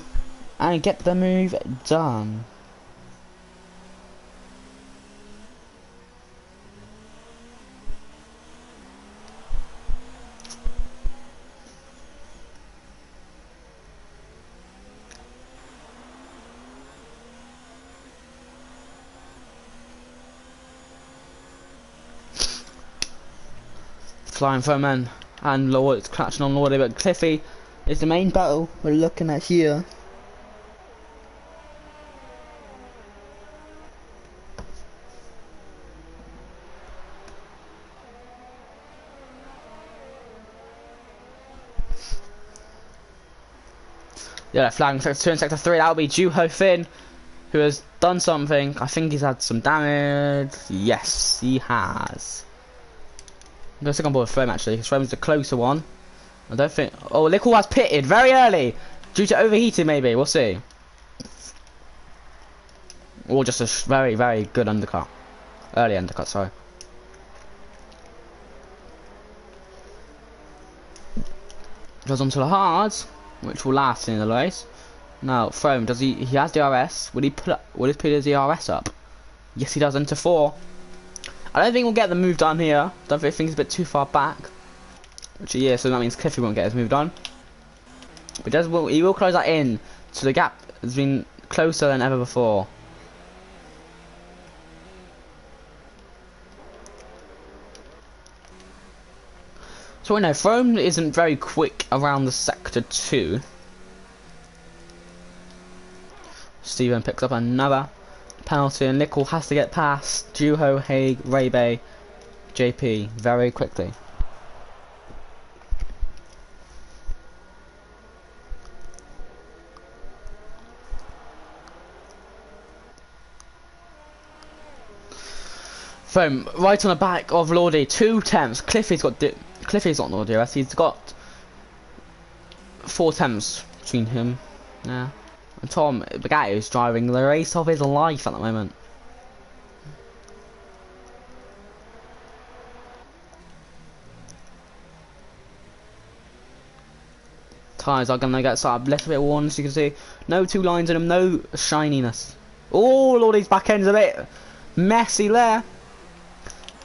and get the move done. Flying foeman and Lord, it's catching on Lordy, but Cliffy is the main battle we're looking at here. Yeah, flying sector 2 and sector 3, that'll be Juho Finn, who has done something. I think he's had some damage. Yes, he has. I'm going to stick on board with Frame actually, because Frame's the closer one. I don't think... Oh, Lickle has pitted very early! Due to overheating maybe, we'll see. Or just a very, very good undercut. Early undercut, sorry. Goes on to the hards, which will last in the race. Now, Frame, does he has DRS. Will he put his DRS up? Yes, he does, into 4. I don't think we'll get the move done here. Don't think it's a bit too far back. Which yeah, so that means Cliffy won't get his move done. But he will close that in, so the gap has been closer than ever before. So we know Frome isn't very quick around the sector 2. Steven picks up another penalty and Nickel has to get past Juho, Haig, Raybay, JP very quickly. Frome right on the back of Lordy, 2 attempts. Cliffy's not Lordy, he's got 4 attempts between him. Yeah. And Tom Bagatti is driving the race of his life at the moment. Tyres are gonna get started a little bit worn, as you can see. No 2 lines in them, no shininess. Oh, Lordy's back end's a bit messy there.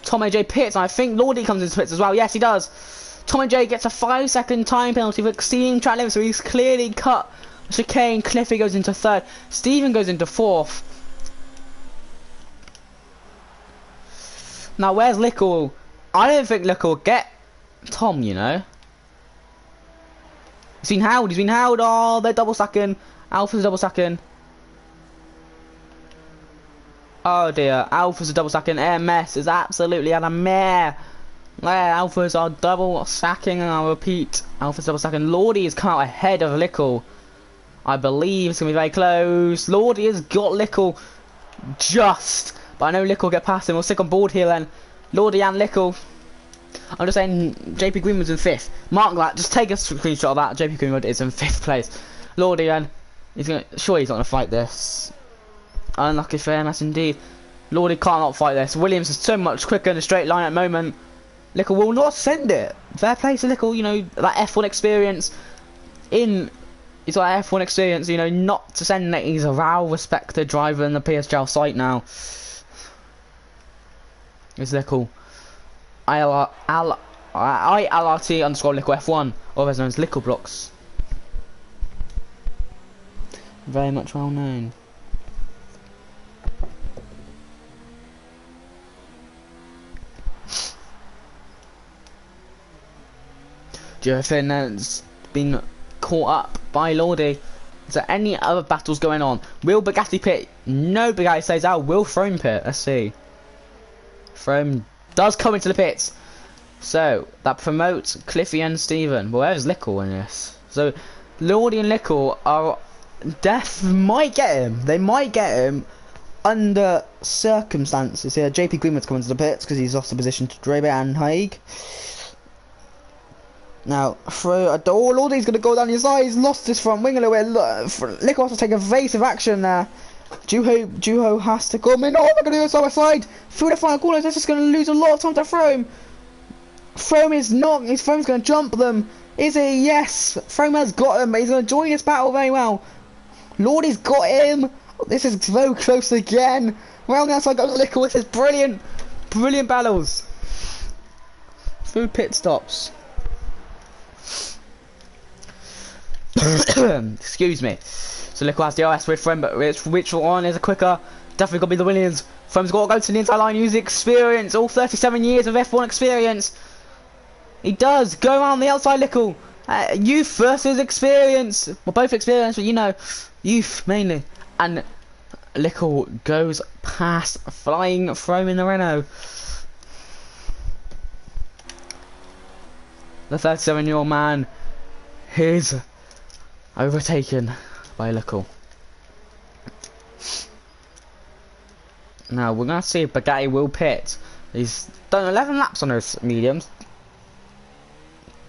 Tom AJ pits, and I think Lordy comes into pits as well. Yes, he does. Tom AJ gets a 5-second time penalty for exceeding track limit, so he's clearly cut chicane. Cliffy goes into 3rd. Steven goes into 4th. Now, where's Lickle? I don't think Lickle will get Tom, you know. He's been held. Oh, they're double stacking. Alpha's double stacking. Oh dear, Alphas are double stacking. MS is absolutely at a mare. Yeah, Alphas are double stacking, and I'll repeat, Alphas double stacking. Lordy has come out ahead of Lickle. I believe it's going to be very close. Lordy has got Lickle just, but I know Lickle will get past him. We'll stick on board here then. Lordy and Lickle. I'm just saying, JP Greenwood's in 5th. Mark that, just take a screenshot of that. JP Greenwood is in 5th place. Lordy then, surely he's not going to fight this. Unlucky for MS indeed. Lordy cannot fight this. Williams is so much quicker in a straight line at the moment. Lickle will not send it. Fair play to Lickle, you know, that F1 experience. He's got that F1 experience, you know, not to send it. He's a well-respected driver in the PSGL site now. It's Lickle. ILRT underscore Lickle F1, otherwise known as Lickle Blocks. Very much well known. Jurfin has been caught up by Lordy. Is there any other battles going on? Will Bugatti pit? No, Bugatti stays out. Will Frome pit? Let's see. Frome does come into the pits. So, that promotes Cliffy and Steven. Well, where's Lickle in this? So, Lordy and Lickle are... might get him. They might get him under circumstances here. JP Greenwood's coming to the pits because he's lost the position to Drabe and Haig. Now, Lordy's going to go down his side. He's lost his front wing a little bit. Lickle has to take evasive action there. Juho has to come in. Oh, they're going to go side by side through the final corners. This is going to lose a lot of time to Frome. Frome is not. Frome's going to jump them. Is he? Yes. Frome has got him, but he's going to join this battle very well. Lordy's got him. This is very close again. Round the outside goes Lickle. This is brilliant. Brilliant battles. Through pit stops. Excuse me. So Lickle has the RS with Frome, but which one is a quicker? Definitely got to be the Williams. Frome's got to go to the inside line, use the experience. All 37 years of F1 experience. He does go around the outside, Lickle. Youth versus experience. Well, both experience, but you know, youth mainly. And Lickle goes past flying Frome in the Renault. The 37-year-old man is overtaken by Lickle. Now we're gonna see if Bugatti will pit. He's done 11 laps on those mediums.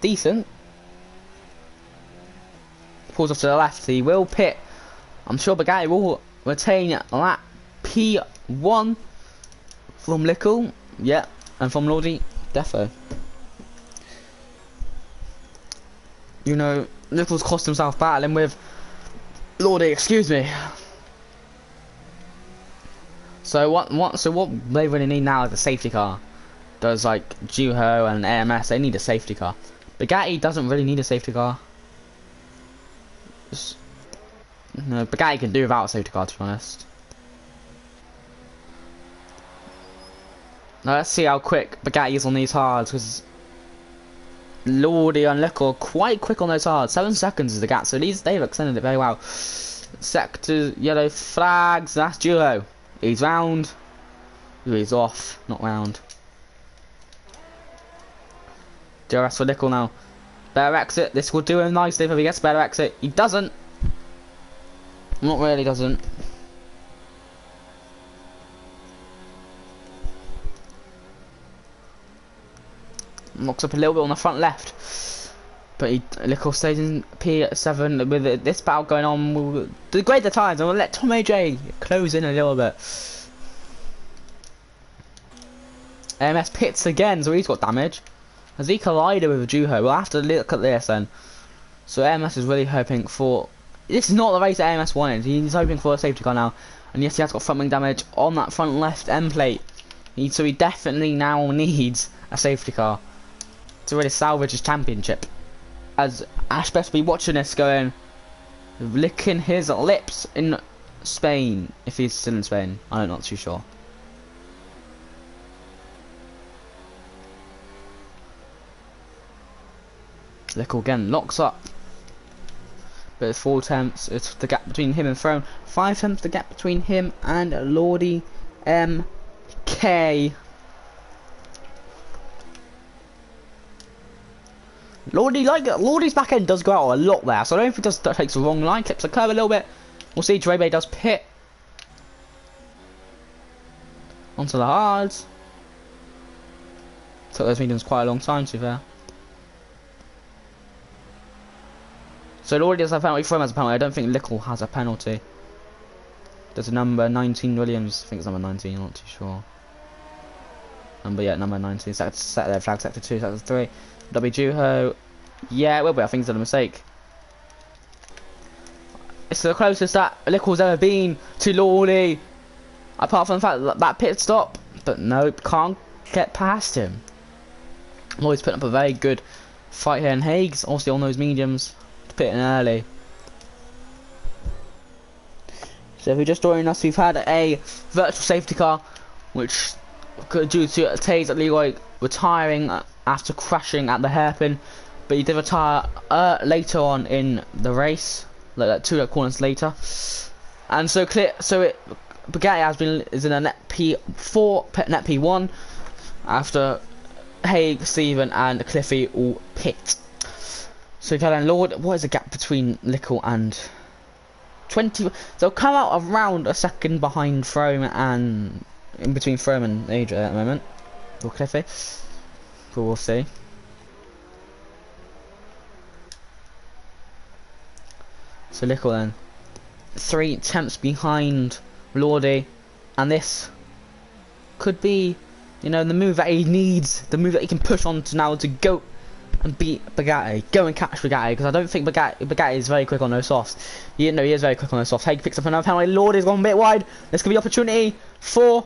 Decent. Pulls off to the left. He will pit. I'm sure Bugatti will retain lap P1 from Lickle. Yeah, and from Lordy, defo. You know, Lickle's cost himself battling with Lordy, excuse me. So what they really need now is a safety car. Does like Juho and AMS, they need a safety car. Bugatti doesn't really need a safety car. No, Bugatti can do without a safety car, to be honest. Now let's see how quick Bugatti is on these hards, because Lordy and Lick are quite quick on those hards. 7 seconds is the gap, so they've extended it very well. Sector yellow flags, that's Juho. He's round. Ooh, he's off, not round. DRS for Nickel now. Better exit. This will do him nicely if he gets better exit. He doesn't. Not really doesn't. Locks up a little bit on the front left. But Nickel stays in P7 with this battle going on. We'll degrade the times and we'll let Tom AJ close in a little bit. AMS pits again, so he's got damage. Has he collided with Juho? We'll have to look at this then. So AMS is really hoping for... This is not the race that AMS wanted. He's hoping for a safety car now. And yes, he has got front wing damage on that front left end plate. So he definitely now needs a safety car to really salvage his championship. As Ash best be watching this going, licking his lips in Spain. If he's still in Spain. I'm not too sure. Lickle again locks up, but it's 4 attempts. It's the gap between him and Throne. 5 attempts the gap between him and Lordy MK. Lordy's back end does go out a lot there, so I don't know if he just takes the wrong line, clips the curve a little bit. We'll see. Drebe does pit onto the hards. Took those mediums quite a long time to be fair. So Lordy does have a penalty. From has a penalty. I don't think Lickle has a penalty. There's a number 19 Williams. I think it's number 19. I'm not too sure. Number 19. Set there. Flag sector 2. Sector 3. W Juho. Yeah, it will be. I think it's a mistake. It's the closest that Lickle's ever been to Lordy. Apart from the fact that, that pit stop. But nope, can't get past him. Lordy's putting up a very good fight here. And Hague's also on those mediums. Pitting early. So if you're just joining us, we've had a virtual safety car which due to Taze Leroy retiring after crashing at the hairpin, but he did retire later on in the race, like 2 corners later. And so Bugatti is in a net P4, net P1 after Hague, Stephen and Cliffy all pit. So Caroline Lord, what is the gap between Lickle and 20? They'll come out around a second behind Frome and in between Frome and Adria at the moment. Or Cliffy. But we'll see. So Lickle then. 3 attempts behind Lordy. And this could be, you know, the move that he needs. The move that he can push on to now to go and beat Bugatti, go and catch Bugatti, because I don't think Bugatti is very quick on those softs. You know, he is very quick on those softs. Hague picks up another penalty. Lordy's gone a bit wide. This could be opportunity for.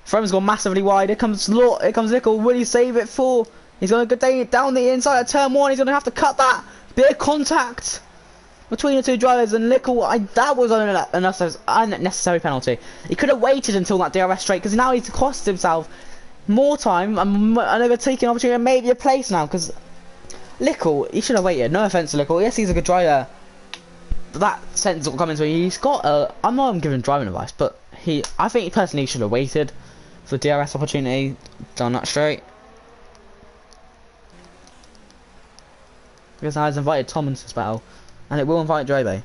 Frome's gone massively wide. Here comes Lickle. Will he save it for? He's going to go down the inside of turn 1. He's going to have to cut that. Bit of contact between the 2 drivers, and Lickle. That was an unnecessary penalty. He could have waited until that DRS straight, because now he's cost himself more time and overtaking opportunity and maybe a place now, because Lickle, he should have waited. No offense to Lickle. Yes, he's a good driver. But that sentence will come into he's got a. I'm not giving driving advice, but I think personally he should have waited for the DRS opportunity. Done that straight. Because I was invited Tom into this battle, and it will invite Drebe.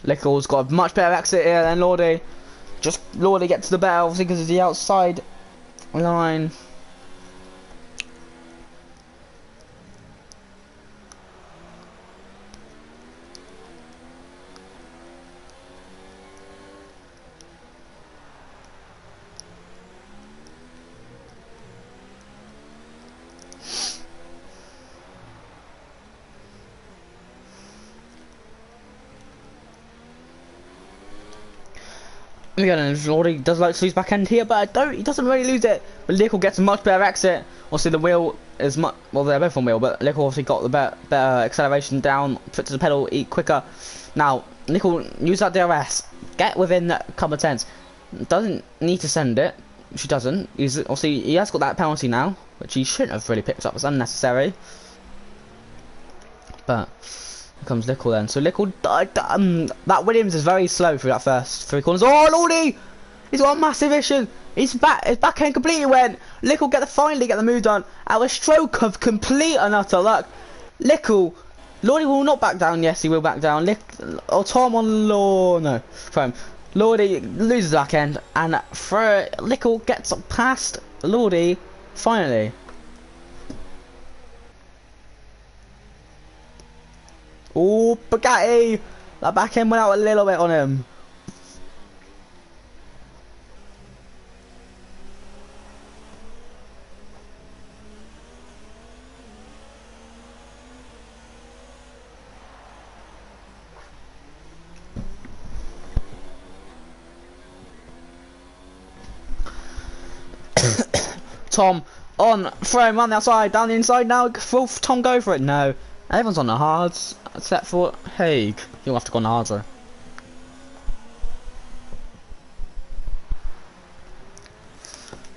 Lickle's got a much better exit here than Lordy. Just Lordy gets the better, obviously, because of the outside line. Yeah, and Lordy does like to lose back end here, but he doesn't really lose it. But Lickle gets a much better exit. Obviously the wheel is much, well they're both on wheel, but Lickle obviously got the better acceleration down, put to the pedal, quicker. Now, Lickle, use that DRS, get within a couple of tenths. Doesn't need to send it, she doesn't. Obviously he has got that penalty now, which he shouldn't have really picked up, it's unnecessary. But here comes Lickle then. So Lickle, that Williams is very slow through that first 3 corners. Oh Lordy! He's got a massive issue. His back end completely went. Lickle finally get the move done. Out a stroke of complete and utter luck. Lickle, Lordy will not back down. Yes, he will back down. Tom on Law, no, from Lordy loses the back end and Lickle gets past Lordy finally. Oh, Bugatti! That back end went out a little bit on him. Tom on, throw him on the outside, down the inside now. Will Tom go for it? No. Everyone's on the hards, except for Haig. You'll have to go on the hards though.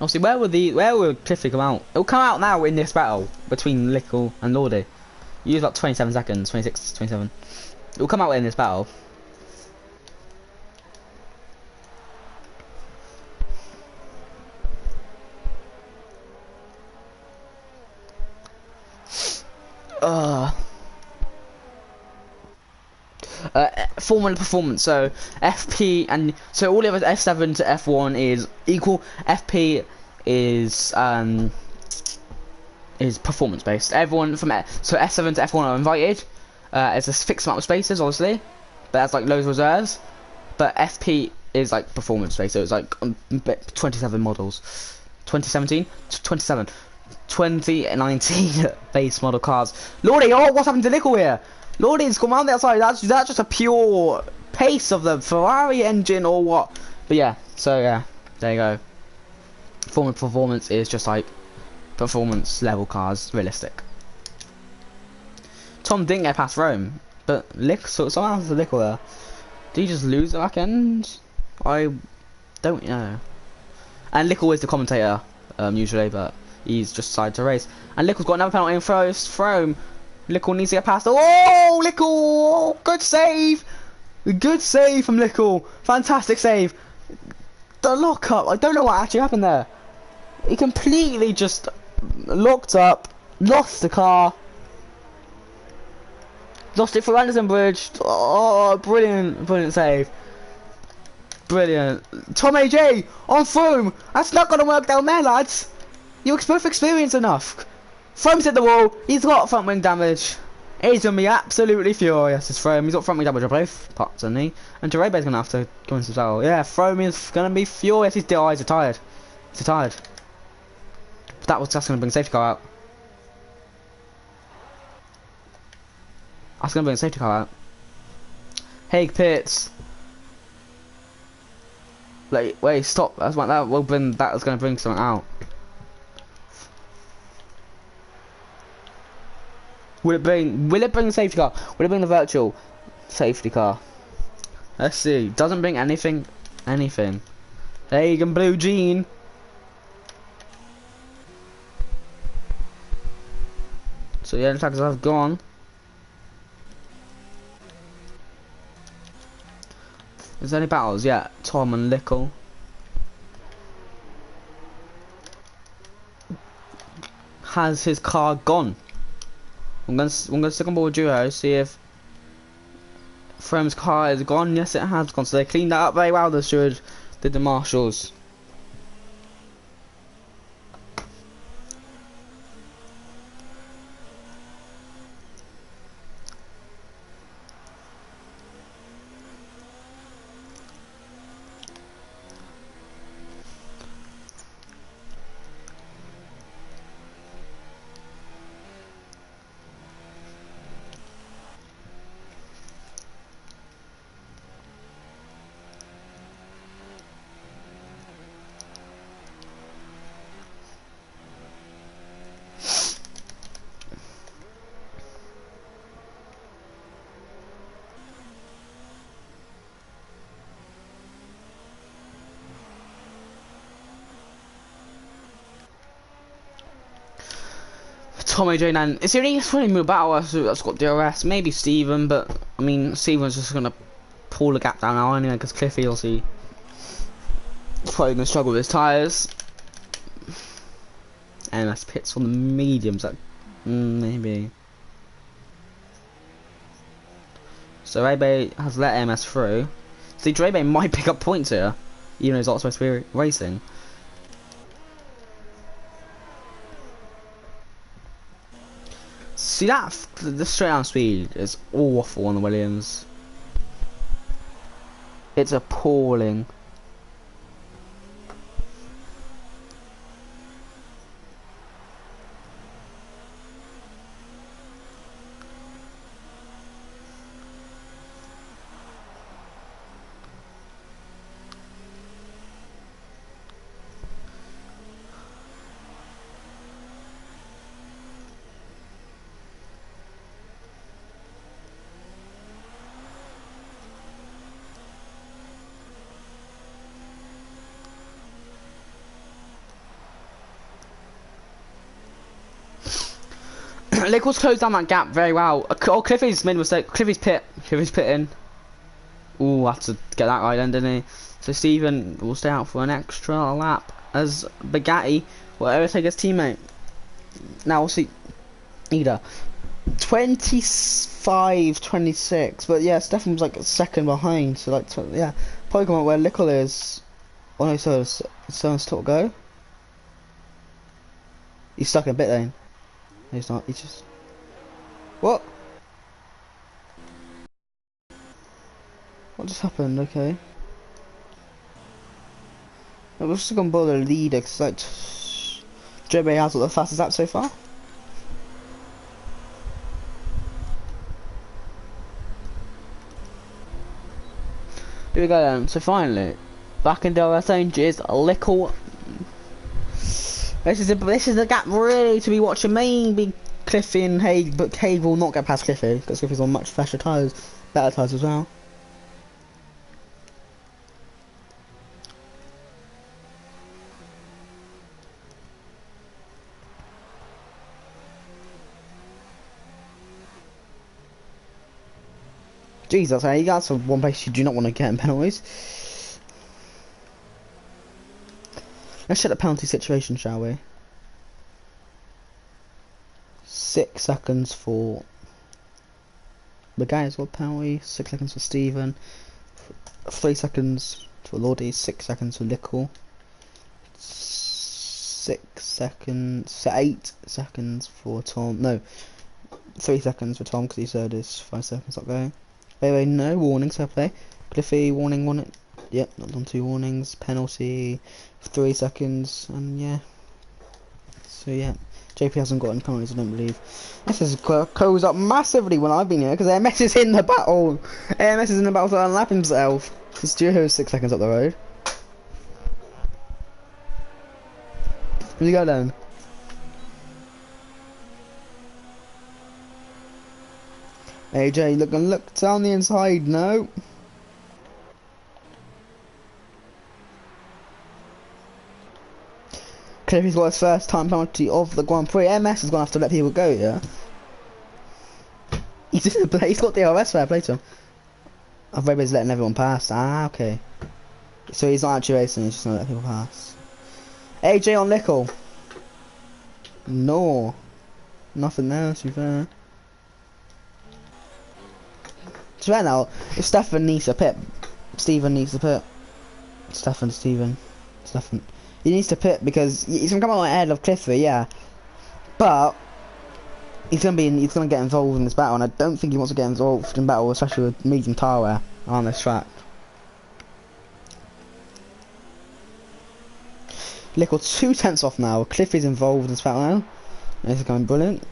Obviously, where will Cliffy come out? It'll come out now in this battle between Lickle and Lordy. You use about 27 seconds, 26, 27. It'll come out in this battle. Formula performance, so FP and so all the other F7 to F1 is equal. FP is performance based. Everyone from so F7 to F1 are invited. It's a fixed amount of spaces, obviously, but that's like loads of reserves. But FP is like performance based, so it's like 27 models, 2017, 27, 2019 base model cars. Lordy, oh, what's happened to Lickle here? Lordy's come around the outside. That's just a pure pace of the Ferrari engine or what? But yeah, so yeah, there you go. Performance is just like performance level cars, realistic. Tom didn't get past Rome, but so someone has a Lickle there. Did he just lose the back end? I don't know. And Lickle is the commentator usually, but he's just decided to race. And Lickle's got another penalty in first throw. Lickle needs to get past. Oh, Lickle! Oh, good save! Good save from Lickle. Fantastic save. The lock up. I don't know what actually happened there. He completely just locked up, lost the car, lost it for Anderson Bridge. Oh, brilliant save. Brilliant. Tom AJ on Froome. That's not going to work down there, lads. You're both experienced enough. Frome's hit the wall. He's got front wing damage. He's going to be absolutely furious. It's Frome. He's got front wing damage on both parts, hasn't he? And Jerebe's going to have to go into the battle. Yeah, Frome is going to be furious. His eyes are tired. He's tired. But that's going to bring safety car out. That's going to bring safety car out. Haig pits. Wait, stop. That's what that will bring. That is going to bring something out. Will it bring the safety car? Will it bring the virtual safety car? Let's see. Doesn't bring anything. Haig and Blue Jean. So yeah, the tags have gone. Is there any battles? Yeah, Tom and Lickle. Has his car gone? I'm gonna stick on board duo, see if Frome's car is gone. Yes, it has gone. So they cleaned that up very well. The steward did the marshals. Tom AJ, and it's the only friendly battle that's got DRS. Maybe Steven, but I mean, Steven's just gonna pull the gap down now anyway, because Cliffy obviously is probably gonna struggle with his tyres. And that's pits on the mediums, like, maybe. So Rebe has let MS through. See, Rebe might pick up points here, even though he's not supposed to be racing. See that the straight down speed is awful on the Williams. It's appalling. Lickle's closed down that gap very well. Oh, Cliffy's made a mistake. Cliffy's pitting. Ooh, had to get that right then, didn't he? So Steven will stay out for an extra lap as Bugatti will overtake his teammate. Now we'll see either 25-26, but yeah, Stefan was like a second behind. So like, yeah, Pokemon where Lickle is. Oh no, so someone's still go. He's stuck in a pit lane. No, he's not. He's just. What? What just happened? Okay. We're just gonna bother the leader because like JB has got the fastest lap so far. Here we go then. So finally, back in DRS is Lickle. This is the gap really to be watching. Maybe Cliffy and Haig, but Haig will not get past Cliffy because Cliffy's on much fresher tyres, better tyres as well. Jesus, hey, that's one place you do not want to get in penalties. Let's check the penalty situation, shall we? 6 seconds for the guy's got penalty, 6 seconds for Steven, 3 seconds for Lordy, 6 seconds for Lickle, 6 seconds, 8 seconds for Tom, no, 3 seconds for Tom because he said his 5 seconds not going. Anyway, no warnings, fair play. Cliffy, warning, yep, not done 2 warnings, penalty, 3 seconds, and yeah. So yeah, JP hasn't got any penalties, I don't believe. This has closed up massively when I've been here, because AMS is in the battle. AMS is in the battle to unlap himself. Because Duho is 6 seconds up the road. Where'd you go then? AJ, look down the inside, no. Cliffy's got his first time penalty of the Grand Prix. MS is going to have to let people go, yeah? He's got DRS fair play to him. I thought he's letting everyone pass. Ah, okay. So he's not actually racing, he's just going to let people pass. AJ on Lickle. No. Nothing there, to be fair. To be fair now, if Stefan needs to pit, Steven needs to pit. Stefan. He needs to pit because he's gonna come out ahead of Cliffy, yeah. But he's gonna get involved in this battle, and I don't think he wants to get involved in battle, especially with medium tyre wear on this track. Lickle 2 tenths off now. Cliffy's involved in this battle now. This is going brilliant.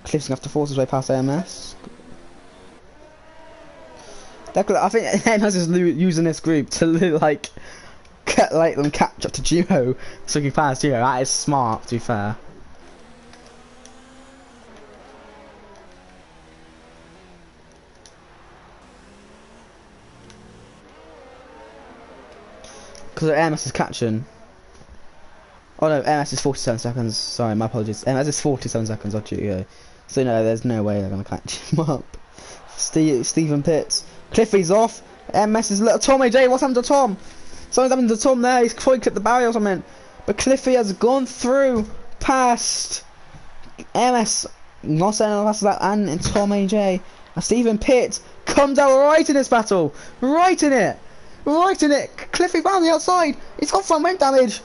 Cliffy's gonna have to force his way past AMS. I think AMS is using this group to like let them catch up to Duo so he can pass Duo. That is smart, to be fair. Because AMS is catching. Oh no, MS is 47 seconds. Sorry, my apologies. MS is 47 seconds on GTO. So no, there's no way they're gonna catch him up. Stephen Pitts. Cliffy's off. MS is little Tommy J. What's happened to Tom? Something's happened to Tom there. He's probably clipped the barrier or something. But Cliffy has gone through past MS. Not saying past that, and Tommy J. And Stephen Pitts comes out right in this battle. Right in it. Right in it. Cliffy found the outside. He's got front wing damage.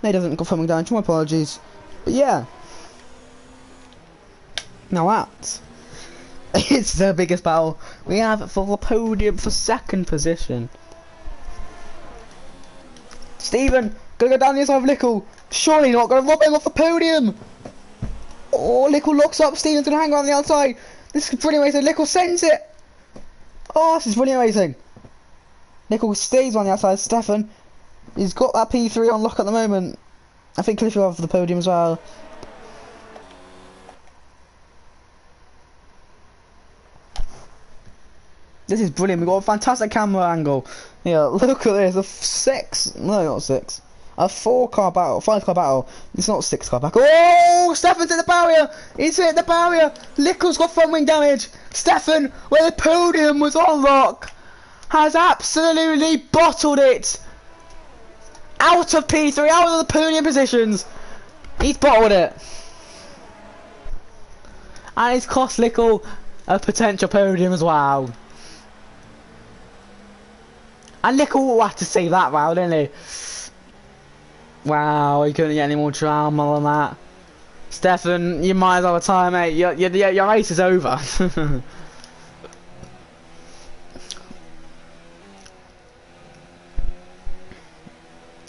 No, he doesn't got front wing damage. My apologies. But yeah. Now that it's the biggest battle we have for the podium for second position. Stephen gonna go down the inside of Lickle. Surely not gonna rob him off the podium. Oh, Lickle locks up. Stephen's gonna hang around the outside. This is pretty amazing. Lickle sends it. Oh, this is really amazing. Lickle stays on the outside. Stefan, he's got that P3 on lock at the moment. I think Cliffy will have the podium as well. This is brilliant. We've got a fantastic camera angle. Yeah, look at this. A 4-car battle, 5-car battle. It's not a 6-car battle. Oh, Stefan's hit the barrier. He's hit the barrier. Lickle's got front wing damage. Stefan, where the podium was on lock, has absolutely bottled it. Out of P3, out of the podium positions. He's bottled it. And it's cost Lickle a potential podium as well. And Lickle will have to save that round, didn't he? Wow, he couldn't get any more drama than that. Stefan, you might as well retire, mate. Your race is over.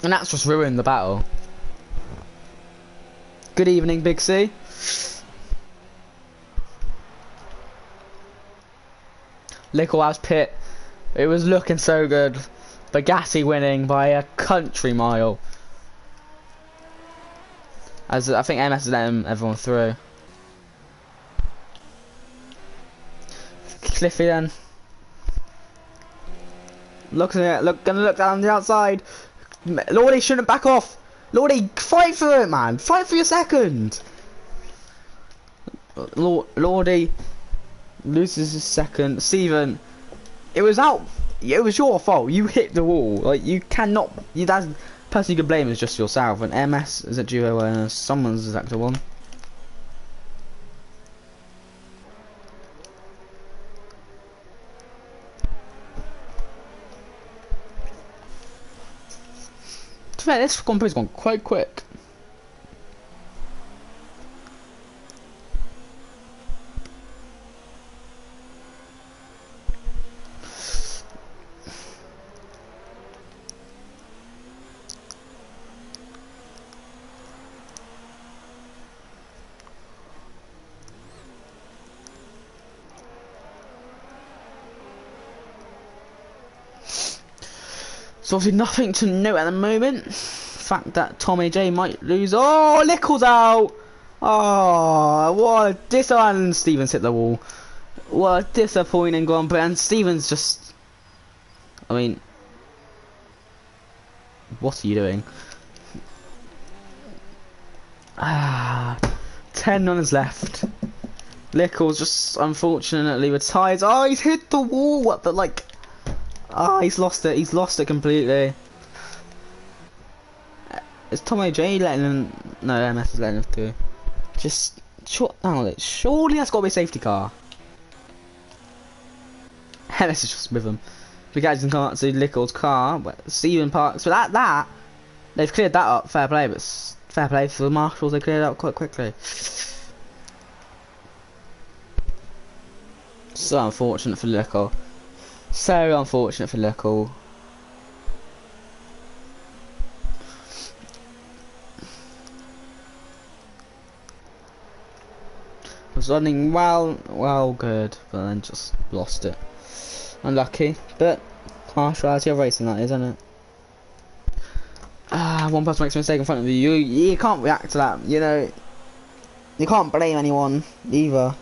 And that's just ruined the battle. Good evening, Big C. Lickle has pit. It was looking so good. Bugatti winning by a country mile. As I think MS is letting everyone through. Cliffy then. Gonna look down the outside. Lordy shouldn't back off. Lordy, fight for it, man. Fight for your second. Lordy loses his second. Steven, it was out. It was your fault. You hit the wall. Like, you cannot. That's the person you can blame is just yourself. And MS is a duo and someone's exact one. To be fair, this compo's gone quite quick. So obviously nothing to note at the moment. The fact that Tommy J might lose. Oh, Lickle's out. Oh, what a disappointing. Stevens hit the wall. What a disappointing Grand Prix. And Stevens just, I mean, what are you doing? 10 runners left. Lickle's just unfortunately retired. Oh, he's hit the wall. What the, like, ah, he's lost it. He's lost it completely. Is Tommy J letting him? No, MS is letting him through. Just short down it. Surely that's got to be a safety car. MS is just with him. We guys can't see Lickle's car, but Steven Parks. But that they've cleared that up. Fair play, but fair play for the marshals. They cleared it up quite quickly. So unfortunate for Lickle. So unfortunate for Lickle. Was running well good, but then just lost it. Unlucky, but harsh reality of racing, that is, isn't it? One person makes a mistake in front of you. You can't react to that. You know, you can't blame anyone either.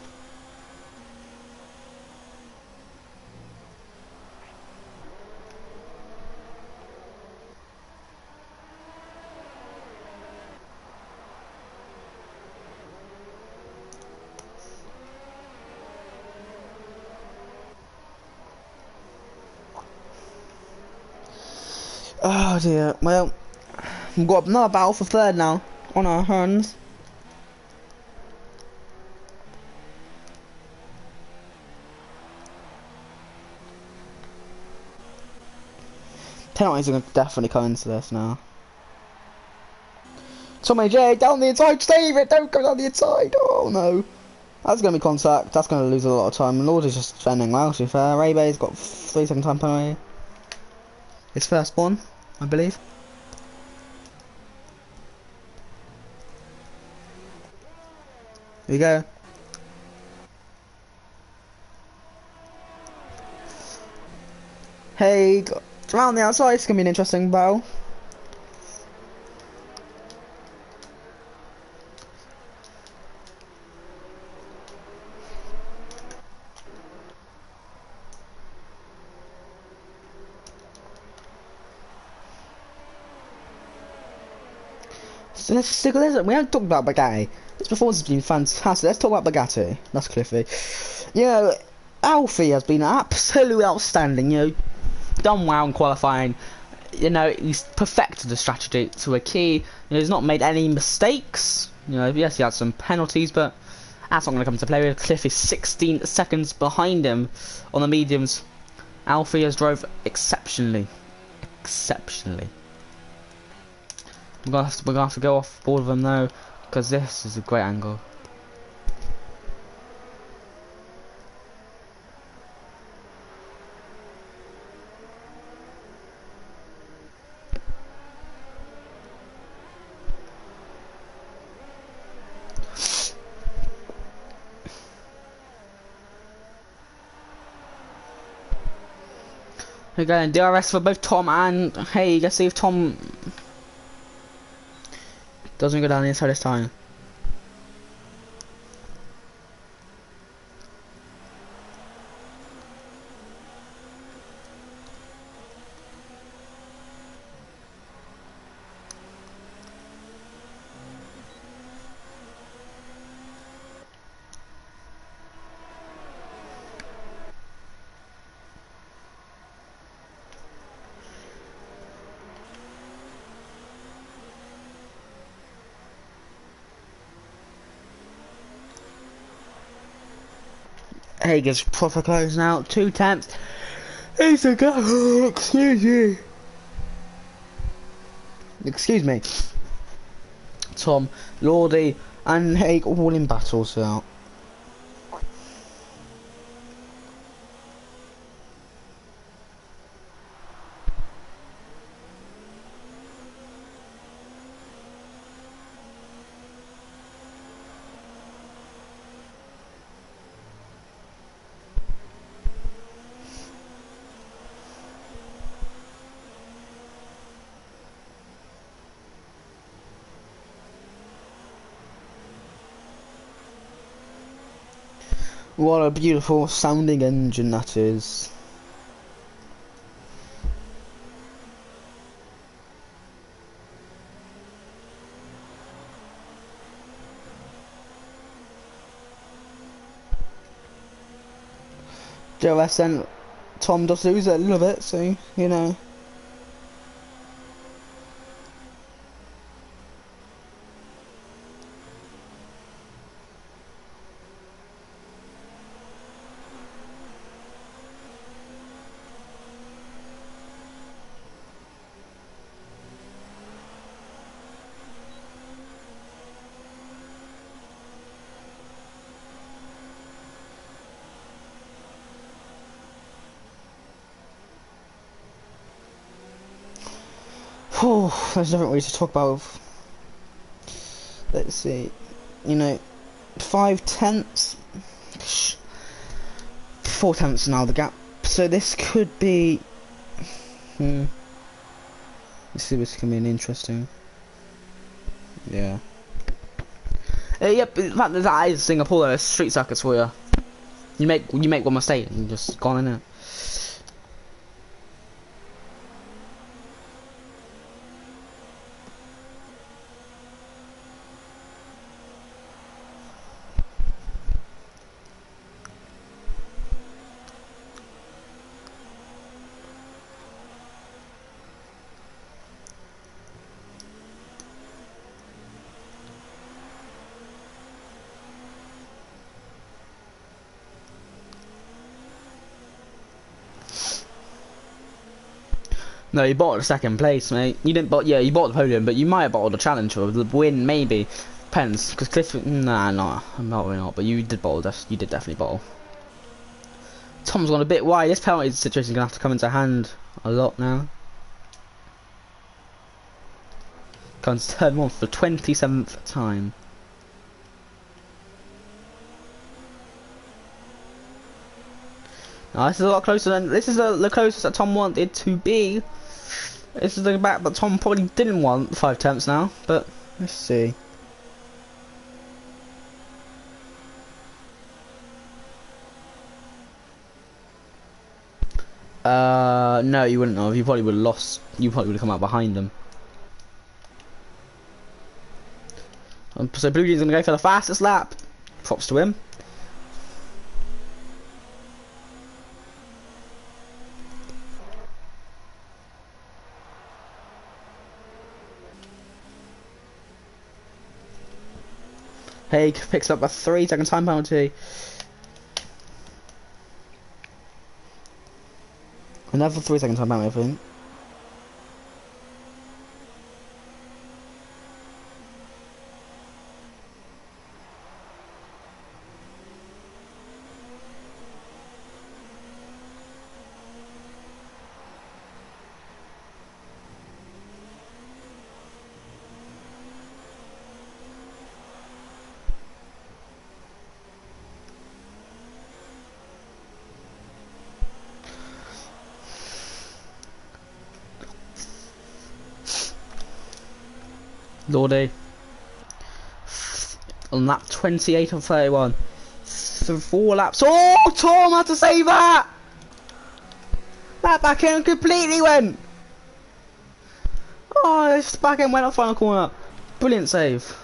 Oh dear. Well, we've got another battle for third now on our hands. Penalties are gonna definitely come into this now. Tommy J, down the inside, save it! Don't go down the inside! Oh no. That's going to be contact, that's going to lose a lot of time. Lord is just defending well, to be fair. Raybay's got 3 second time penalty. His first one, I believe. Here we go. Hey, around the outside, it's going to be an interesting battle. So let's stick with this. We haven't talked about Bagatti. This performance has been fantastic. Let's talk about Bagatti. That's Cliffy. You know, Alfie has been absolutely outstanding. You know, done well in qualifying. You know, he's perfected the strategy to a key. You know, he's not made any mistakes. You know, yes, he had some penalties, but that's not going to come to play with. Cliff is 16 seconds behind him on the mediums. Alfie has drove exceptionally. We're gonna have to go off board of them though, because this is a great angle. We're going DRS for both Tom and Haig. Let's see if Tom doesn't go down the inside this time. Haig is proper close now. 2 tenths. He's a go. Excuse me. Tom, Lordy, and Haig all in battles now. What a beautiful sounding engine that is. DRS then Tom does lose it a little bit, so you know. There's nothing really to talk about. Let's see, you know, 5 tenths, 4 tenths now the gap. So this could be. Let's see, this can be an interesting. Yeah. Yep. That is Singapore. Though. Street circuits for you. You make one mistake and you just gone in it. No, you bought the second place, mate. You didn't bought. Yeah, you bought the podium, but you might have bought the challenge or the win, maybe. Depends, because Cliff. Nah, I'm not really not. But you did bowl. You did definitely bowl. Tom's gone a bit wide. This penalty situation is gonna have to come into hand a lot now. Comes turn one for the 27th time. Now, this is a lot closer than this is the closest that Tom wanted to be. This is the back that Tom probably didn't want 5 attempts now, but let's see. No, you wouldn't have. You probably would have lost. You probably would have come out behind them. So Blue Jean's gonna go for the fastest lap. Props to him. Haig picks up a 3-second time penalty. Another 3-second time penalty, I think. Lordy. On lap 28 of 31. 4 laps. Oh, Tom had to save that! That back end completely went! Oh, this back end went up final corner. Brilliant save.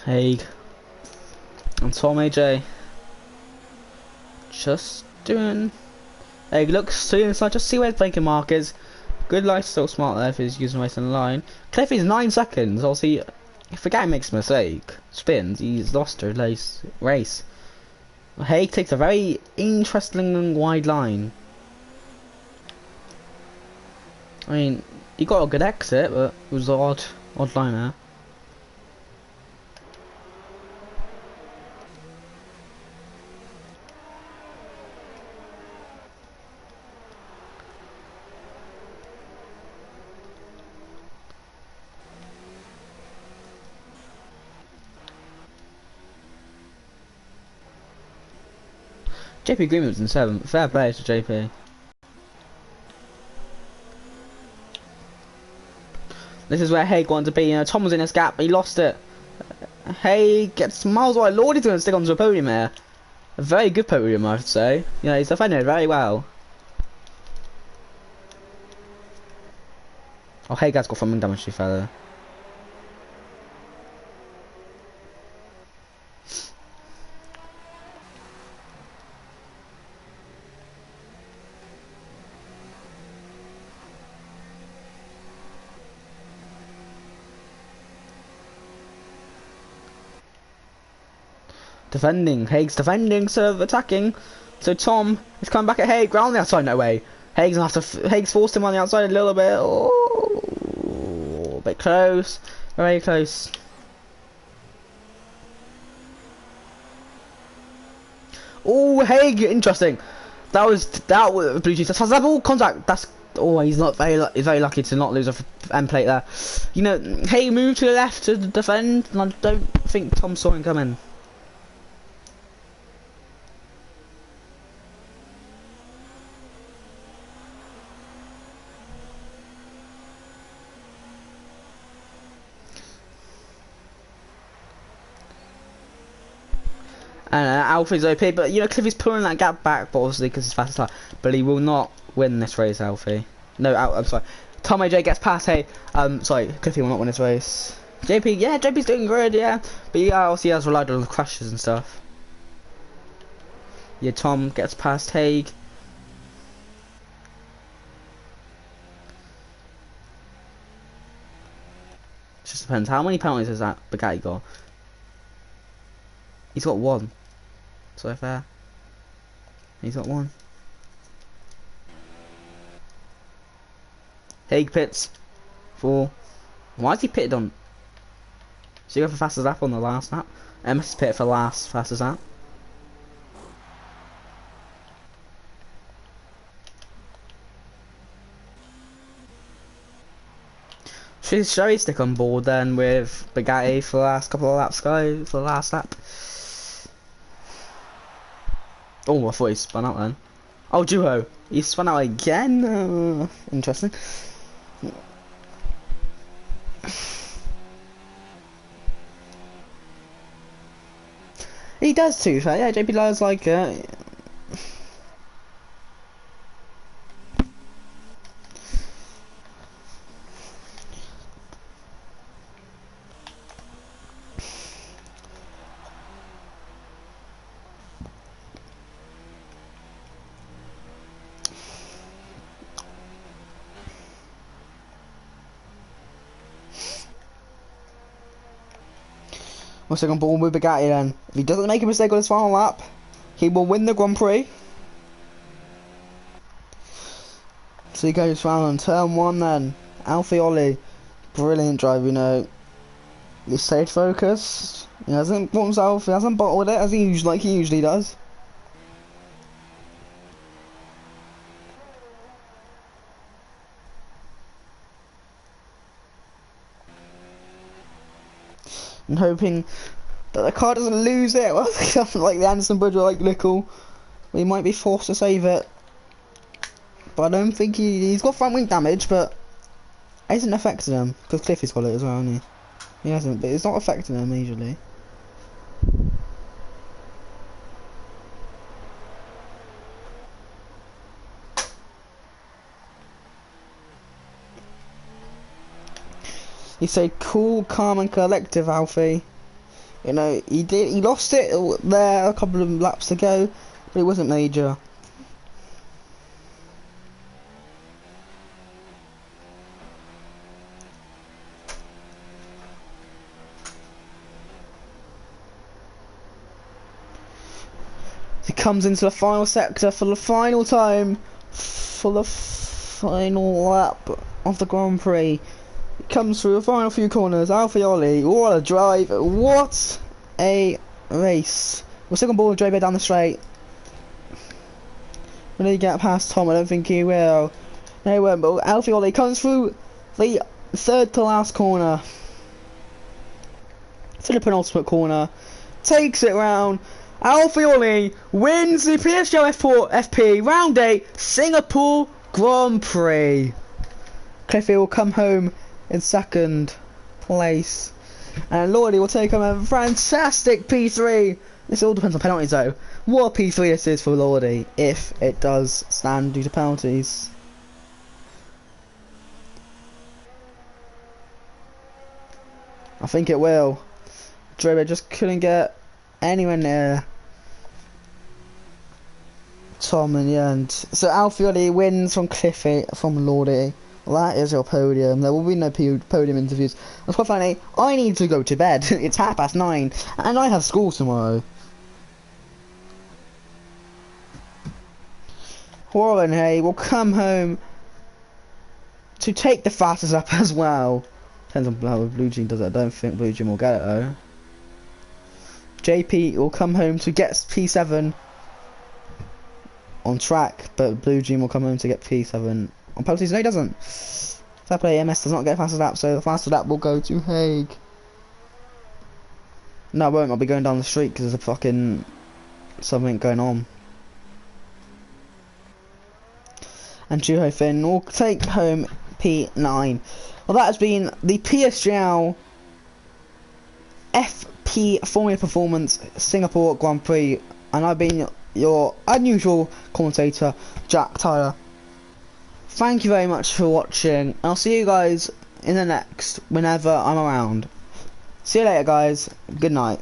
Haig and Tom AJ just doing. Haig looks soon, so I just see where his blinking mark is. Good light, still smart there if he's using race in the line. Cliff is 9 seconds. Obviously, if the guy makes a mistake, spins, he's lost a race. Haig takes a very interesting and wide line. I mean, he got a good exit, but it was an odd line there. JP Green was in 7th. Fair play to JP. This is where Haig wanted to be. You know, Tom was in this gap, but he lost it. Haig gets miles wide. Lord, he's going to stick onto a podium here. A very good podium, I would say. You know, he's defended very well. Oh, Haig has got from damage to fella. Defending, Haig's defending, so attacking. So Tom is coming back at Haig, round the outside, no way. Haig's gonna have to. Haig's forced him on the outside a little bit. Oh, a bit close, very close. Oh, Haig, interesting. That was Blue Cheese. That's all contact. That's he's not he's very lucky to not lose a end plate there. You know, Haig moved to the left to defend, and I don't think Tom saw him coming. And Alfie's OP, but you know Cliffy's pulling that gap back, but obviously because he's fast, but he will not win this race, Alfie. No, out. I'm sorry. Tom AJ gets past. Hey, sorry, Cliffy will not win this race. JP, yeah, JP's doing good, yeah. But yeah, obviously he has relied on the crashes and stuff. Yeah, Tom gets past Haig. Just depends. How many penalties has that Bugatti got? He's got one. So fair. He's got one. Haig pits. 4. Why is he pitted on? So you go for fastest lap on the last lap. MS is pitted for last fastest lap. Shall we stick on board then with Bugatti for the last couple of laps, guys? For the last lap. Oh, I thought he spun out then. Oh, Juho. He spun out again. Interesting. He does too, so yeah, JP does like it. We're second ball with Bugatti then. If he doesn't make a mistake on his final lap, he will win the Grand Prix. So he goes round turn 1 then. Alfioli, brilliant drive, you know. He stayed focused. He hasn't bought himself, he hasn't bottled it as he usually does. And hoping that the car doesn't lose it. Well, like the Anderson Bridge or like Lickle, we might be forced to save it. But I don't think he's got front wing damage, but it hasn't affected him because Cliffy's got it as well, hasn't he? He hasn't, but it's not affecting him majorly. He said cool, calm and collective, Alfie. You know, he lost it there a couple of laps ago, but it wasn't major. He comes into the final sector for the final time, for the final lap of the Grand Prix. Comes through the final few corners. Alfioli, what a drive, what a race. We're still on board with Joe down the straight. Will he get past Tom? I don't think he will. No, he won't, but Alfioli comes through the third to last corner. To the penultimate corner. Takes it round. Alfioli wins the PSGL FP Round 8 Singapore Grand Prix. Cliffy will come home in second place, and Lordy will take home a fantastic P3. This all depends on penalties though. What a P3 this is for Lordy if it does stand due to penalties. I think it will. Drober just couldn't get anywhere near Tom in the end. So Alfioli wins from Cliffy, from Lordy. Well, that is your podium. There will be no podium interviews. That's quite funny. I need to go to bed. It's 9:30, and I have school tomorrow. Warren Hay will come home to take the fastest lap as well. Depends on how Blue Jean does it. I don't think Blue Jean will get it though. JP will come home to get P7 on track, but Blue Jean will come home to get P7 on penalties. No, he doesn't. Fair play, MS does not get fastest lap, so the fastest lap will go to Haig. No, I won't. I'll be going down the street because there's a fucking something going on. And Juho Finn will take home P9. Well, that has been the PSGL FP Formula Performance Singapore Grand Prix, and I've been your unusual commentator, Jack Tyler. thank you very much for watching. I'll see you guys in the next, whenever I'm around. See you later, guys. Good night.